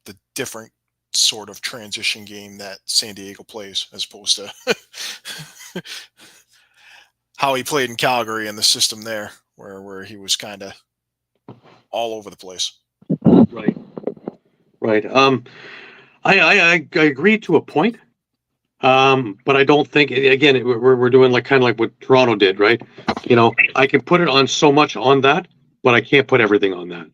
the different sort of transition game that San Diego plays, as opposed to how he played in Calgary and the system there, where he was kind of all over the place. Right. Right. I agree to a point. But I don't think, again, we're doing like kind of like what Toronto did, right? You know, I can put it on so much on that, but I can't put everything on that.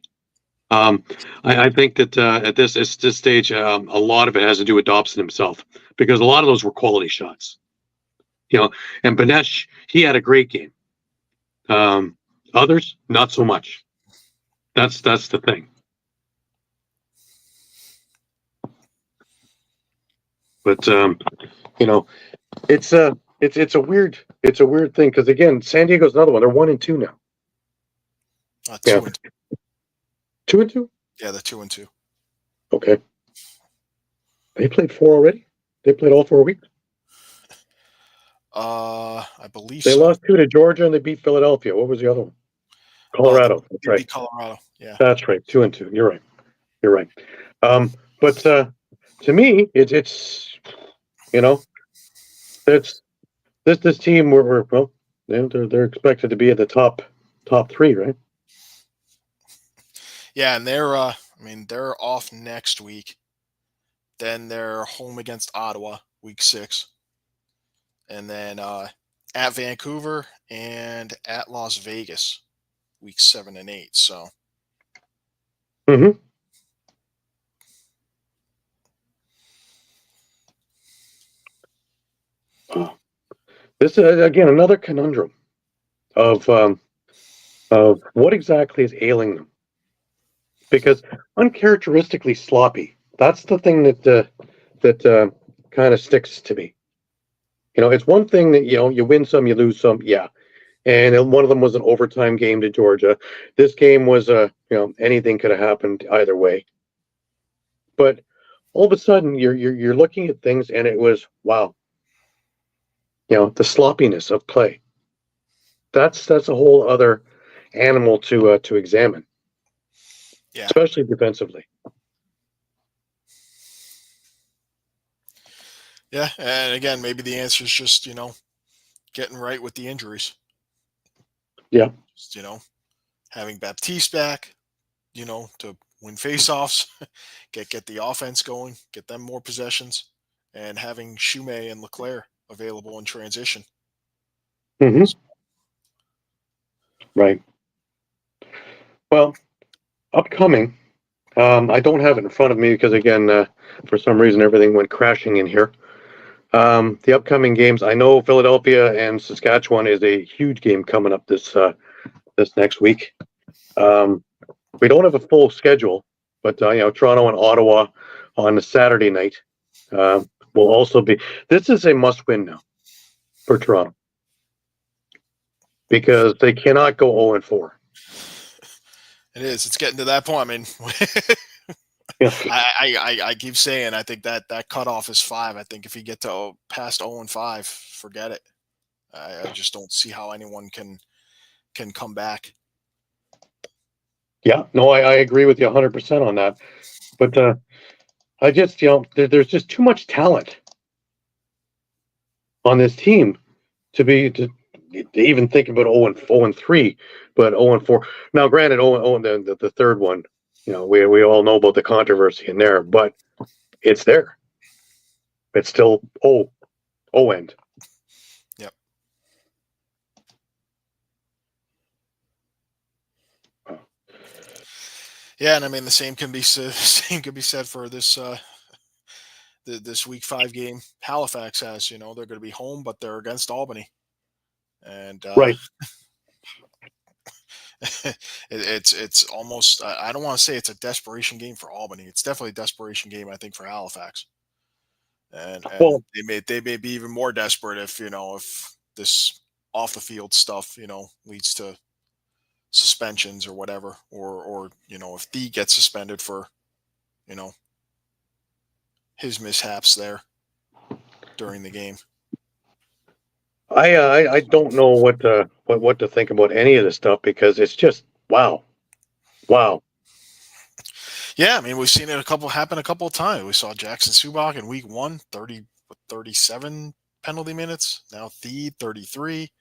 I think that at this stage, a lot of it has to do with Dobson himself, because a lot of those were quality shots. You know, and Banesh, he had a great game. Others, not so much. That's the thing. But you know, it's a weird thing, because again, San Diego's another one. They're 1-2 now. 2-2. 2-2. Yeah, they're 2-2. Okay. They played 4 already. They played all 4 weeks. I believe They so. lost 2 to Georgia and they beat Philadelphia. What was the other one? Colorado. That's They right. beat Colorado. Yeah. That's right. 2-2. You're right. But to me, it's you know, it's this team. We're well, they're expected to be at the top 3, right? Yeah, and they're off next week. Then they're home against Ottawa, week 6. And then at Vancouver and at Las Vegas, week 7 and 8. So. Mm-hmm. This is again another conundrum of what exactly is ailing them, because uncharacteristically sloppy. That's the thing that kind of sticks to me. You know, it's one thing that, you know, you win some, you lose some, yeah. And one of them was an overtime game to Georgia. This game was anything could have happened either way. But all of a sudden, you're looking at things, and it was, wow. You know, the sloppiness of play. That's a whole other animal to examine. Yeah. Especially defensively. Yeah, and again, maybe the answer is just, getting right with the injuries. Yeah. Just, having Baptiste back, to win faceoffs, get the offense going, get them more possessions, and having Shumay and Leclerc available in transition. Mm-hmm. Right. Well, upcoming, I don't have it in front of me because, again, for some reason, everything went crashing in here. The upcoming games, I know Philadelphia and Saskatchewan is a huge game coming up this next week. We don't have a full schedule, but Toronto and Ottawa on a Saturday night will also be. This is a must-win now for Toronto, because they cannot go 0-4. It is. It's getting to that point. I mean, I keep saying I think that cutoff is 5. I think if you get to past 0-5, forget it. I just don't see how anyone can come back. Yeah, no, I agree with you 100% on that. But I just, there's just too much talent on this team to even think about 0-3, but 0-4. Now, granted, the third one, we all know about the controversy in there, but it's there. It's still end. Yep. Yeah, and I mean the same can be said for this this week 5 game Halifax has. They're going to be home, but they're against Albany, and Right. it's almost, I don't want to say it's a desperation game for Albany. It's definitely a desperation game, I think, for Halifax. And Well, they may be even more desperate if this off the field stuff leads to suspensions or whatever, or if D gets suspended for his mishaps there during the game. I don't know what to think about any of this stuff because it's just wow. Yeah, I mean, we've seen it happen a couple of times. We saw Jackson Subak in week 1, 37 penalty minutes. Now Theed 33,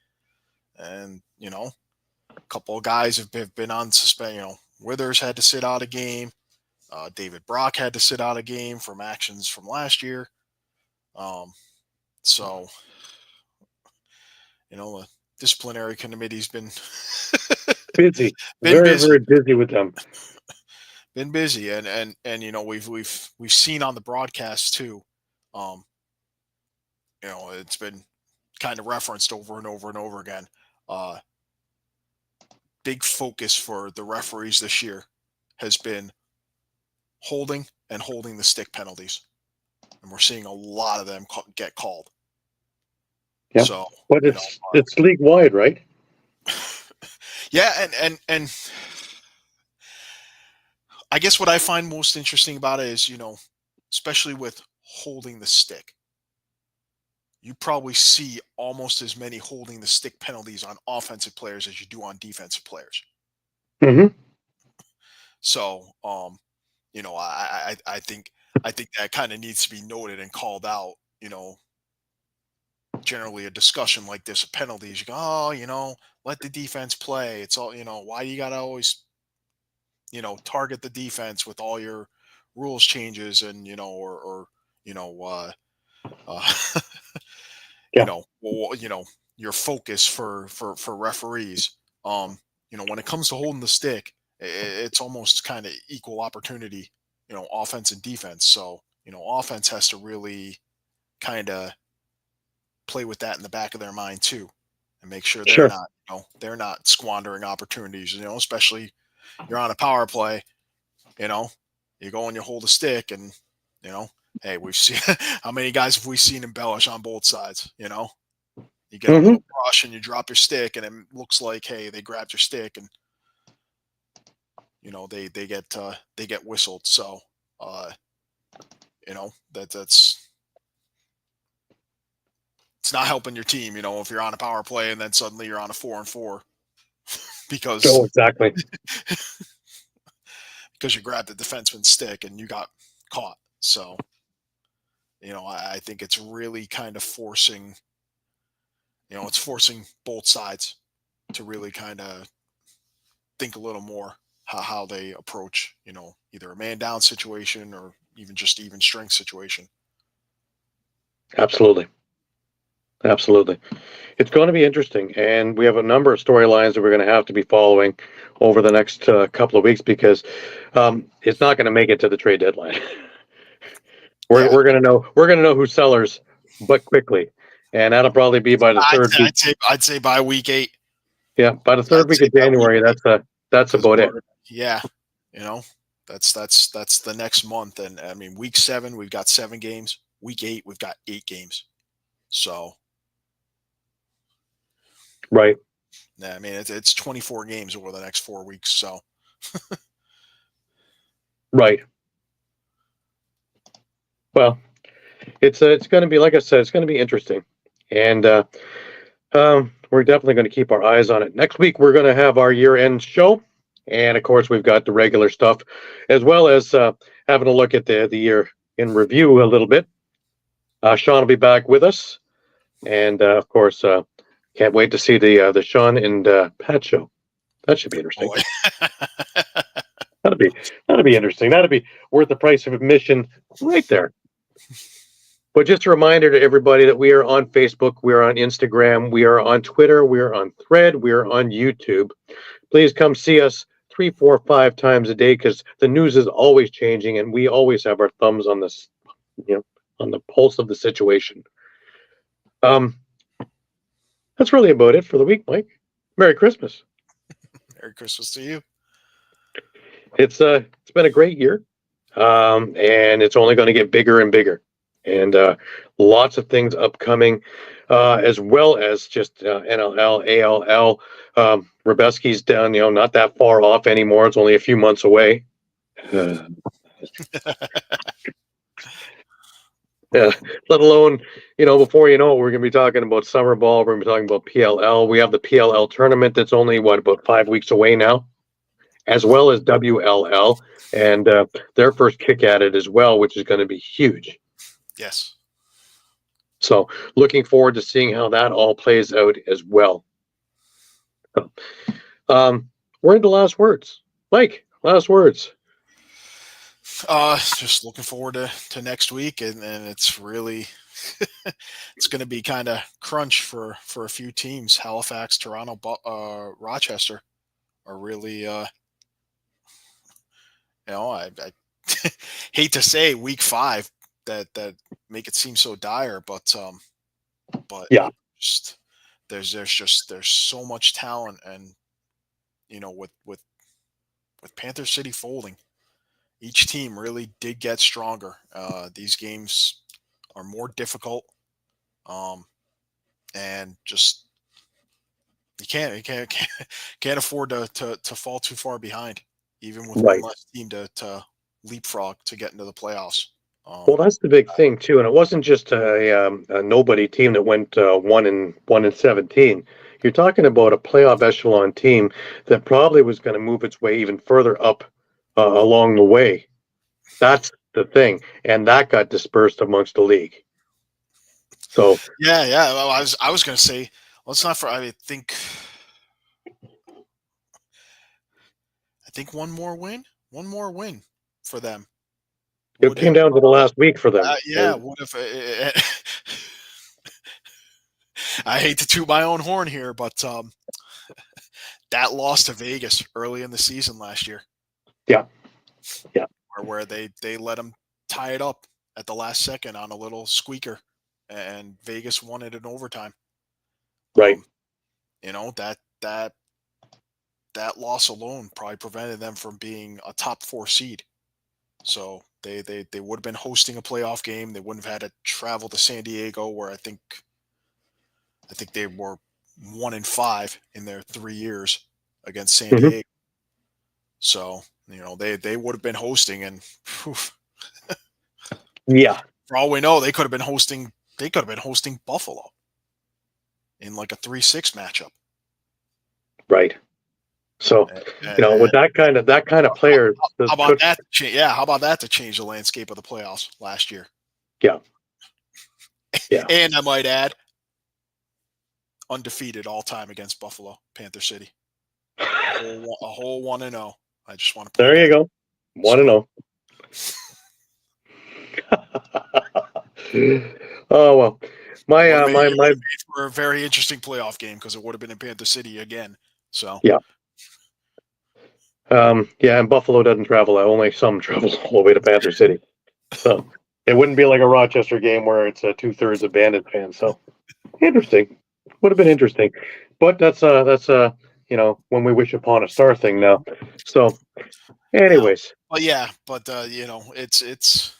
and a couple of guys have been on suspend. Withers had to sit out a game. David Brock had to sit out a game from actions from last year. So the disciplinary committee's been busy, been very busy. very busy with them. Been busy, and we've seen on the broadcast too. It's been kind of referenced over and over and over again. Big focus for the referees this year has been holding the stick penalties, and we're seeing a lot of them get called. Yeah, so, but it's league wide, right? Yeah, and I guess what I find most interesting about it is, especially with holding the stick, you probably see almost as many holding the stick penalties on offensive players as you do on defensive players. Mm-hmm. So, I think that kind of needs to be noted and called out. Generally a discussion like this of penalties, you go, let the defense play. It's all, why you got to always, target the defense with all your rules changes and, your focus for referees. When it comes to holding the stick, it's almost kind of equal opportunity, offense and defense. So, offense has to really kind of play with that in the back of their mind too, and make sure they're not squandering opportunities, especially you're on a power play, you go and you hold a stick and, hey, we've seen how many guys have we seen embellish on both sides, you get a little brush and you drop your stick and it looks like, hey, they grabbed your stick and, they get whistled. So, that's, it's not helping your team, if you're on a power play and then suddenly you're on a 4-on-4 because exactly because you grabbed the defenseman's stick and you got caught. So, I think it's really kind of forcing, it's forcing both sides to really kind of think a little more how they approach, either a man down situation or even just even strength situation. Absolutely. It's going to be interesting, and we have a number of storylines that we're going to have to be following over the next couple of weeks because it's not going to make it to the trade deadline. We're going to know who's sellers, but quickly, and that'll probably be by the third week. I'd say by week 8. Yeah, by the third week of January. That's about it. Yeah, that's the next month, and I mean week 7 we've got 7 games. Week 8 we've got 8 games. So. Right. Yeah, I mean it's 24 games over the next 4 weeks. So. Right. Well, it's going to be, like I said, it's going to be interesting, and we're definitely going to keep our eyes on it. Next week we're going to have our year-end show, and of course we've got the regular stuff, as well as having a look at the year in review a little bit. Shawn will be back with us, and of course. Can't wait to see the Shawn and Pat show. That should be interesting. That'll be interesting. That'll be worth the price of admission right there. But just a reminder to everybody that we are on Facebook, we are on Instagram, we are on Twitter, we are on Thread, we are on YouTube. Please come see us 3, 4, 5 times a day because the news is always changing and we always have our thumbs on this, on the pulse of the situation. That's really about it for the week, Mike. Merry Christmas. Merry Christmas to you. It's been a great year, and it's only going to get bigger and bigger, and lots of things upcoming, as well as just NLL, ALL. Rebeski's down, not that far off anymore. It's only a few months away. Yeah, let alone before you know it, we're going to be talking about summer ball. We're going to be talking about PLL. We have the PLL tournament that's only, about 5 weeks away now, as well as WLL and their first kick at it as well, which is going to be huge. Yes. So looking forward to seeing how that all plays out as well. We're into last words. Mike, last words. Just looking forward to next week, and it's really it's going to be kind of crunch for a few teams. Halifax, Toronto, Rochester are really I hate to say week 5 that make it seem so dire, but yeah, there's so much talent, and with Panther City folding, each team really did get stronger. These games are more difficult, and just you can't afford to fall too far behind, even with one less team to leapfrog to get into the playoffs. Well, that's the big thing too, and it wasn't just a nobody team that went 1-17. You're talking about a playoff echelon team that probably was going to move its way even further up along the way. That's the thing, and that got dispersed amongst the league. So yeah. Well, I was going to say, let's not. I think one more win for them. It came down to the last week for them. Yeah. What if I hate to toot my own horn here, but that loss to Vegas early in the season last year. Yeah. Where they let them tie it up at the last second on a little squeaker, and Vegas won it in overtime. Right. That loss alone probably prevented them from being a top 4 seed. So they would have been hosting a playoff game. They wouldn't have had to travel to San Diego, where I think they were 1-5 in their 3 years against San Diego. So they would have been hosting, and yeah, for all we know, they could have been hosting Buffalo in like a 3-6 matchup. Right. So with that kind of player, how about that? How about that to change the landscape of the playoffs last year? Yeah. And I might add, undefeated all time against Buffalo, Panther City. A whole 1-0. I just want to. There you go. 1-0. Oh well, my for a very interesting playoff game, because it would have been in Panther City again. So yeah. And Buffalo doesn't travel. Only some travel all the way to Panther City. So it wouldn't be like a Rochester game where it's 2/3 of Bandit fans. So interesting. Would have been interesting. But that's when we wish upon a star thing now. So anyways. It's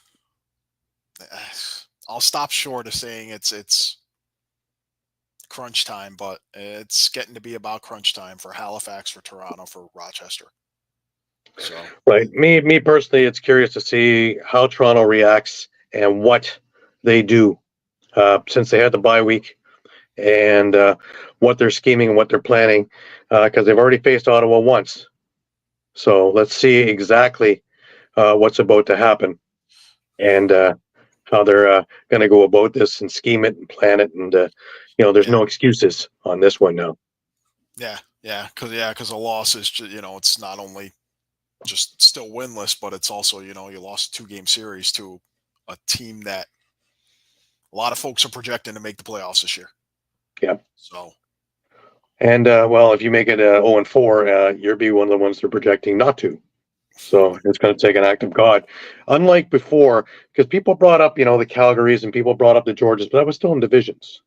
I'll stop short of saying it's crunch time, but it's getting to be about crunch time for Halifax, for Toronto, for Rochester. So right, me personally, it's curious to see how Toronto reacts and what they do since they had the bye week, and what they're scheming and what they're planning, because they've already faced Ottawa once. So let's see exactly what's about to happen, and how they're going to go about this and scheme it and plan it, and there's no excuses on this one now. Because a loss is it's not only just still winless, but it's also you lost a 2-game series to a team that a lot of folks are projecting to make the playoffs this year. Yeah. So. And if you make it 0-4, you'll be one of the ones they're projecting not to. So it's going to take an act of God. Unlike before, because people brought up, the Calgarys and people brought up the Georges, but that was still in divisions.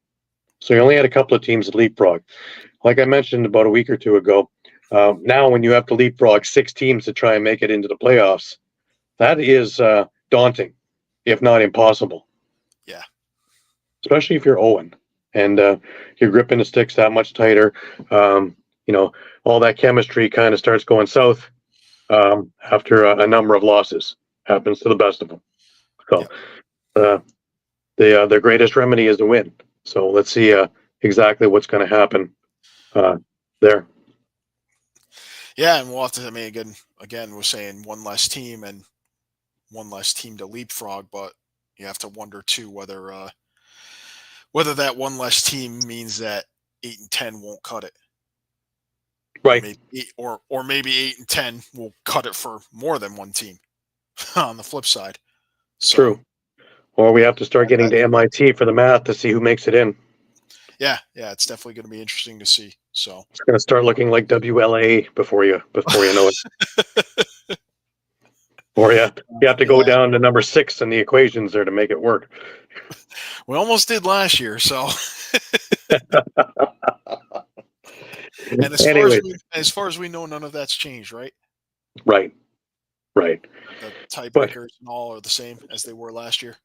So you only had a couple of teams that leapfrog. Like I mentioned about a week or two ago, now when you have to leapfrog 6 teams to try and make it into the playoffs, that is daunting, if not impossible. Yeah. Especially if you're Owen. And you're gripping the sticks that much tighter. All that chemistry kind of starts going south after a number of losses. Happens to the best of them. So their greatest remedy is to win. So let's see exactly what's going to happen there. Yeah, and we'll have to. I mean, again, we're saying one less team and one less team to leapfrog, but you have to wonder too whether that one less team means that 8 and 10 won't cut it. Right. Or maybe 8 and 10 will cut it for more than one team on the flip side. So, true. Or we have to start getting to MIT for the math to see who makes it in. Yeah, it's definitely going to be interesting to see. So it's going to start looking like WLA before you know it. Or you have to go down to number 6 in the equations there to make it work. We almost did last year, so. And as far as we know, none of that's changed, right? Right. The tiebreakers and all are the same as they were last year.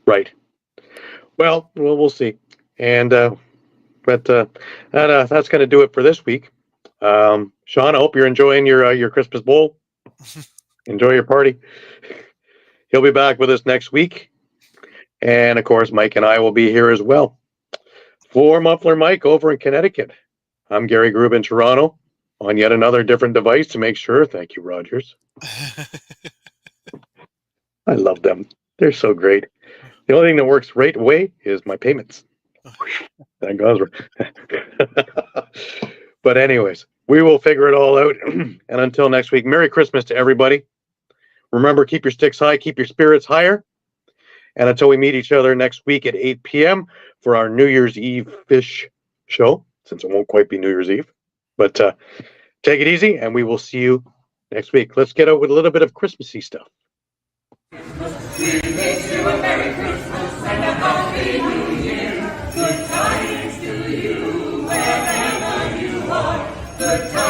Right. Well, we'll see. And that's going to do it for this week. Shawn, I hope you're enjoying your Christmas bowl. Enjoy your party. He'll be back with us next week. And of course, Mike and I will be here as well. For Muffler Mike over in Connecticut, I'm Gary Groob in Toronto on yet another different device to make sure. Thank you, Rogers. I love them. They're so great. The only thing that works right away is my payments. That goes. But anyways, we will figure it all out. And until next week, Merry Christmas to everybody. Remember, keep your sticks high, keep your spirits higher. And until we meet each other next week at 8 p.m. for our New Year's Eve fish show, since it won't quite be New Year's Eve. But take it easy, and we will see you next week. Let's get out with a little bit of Christmassy stuff. We wish you a Merry Christmas and a Happy New Year. Good tidings to you wherever you are. Good tidings.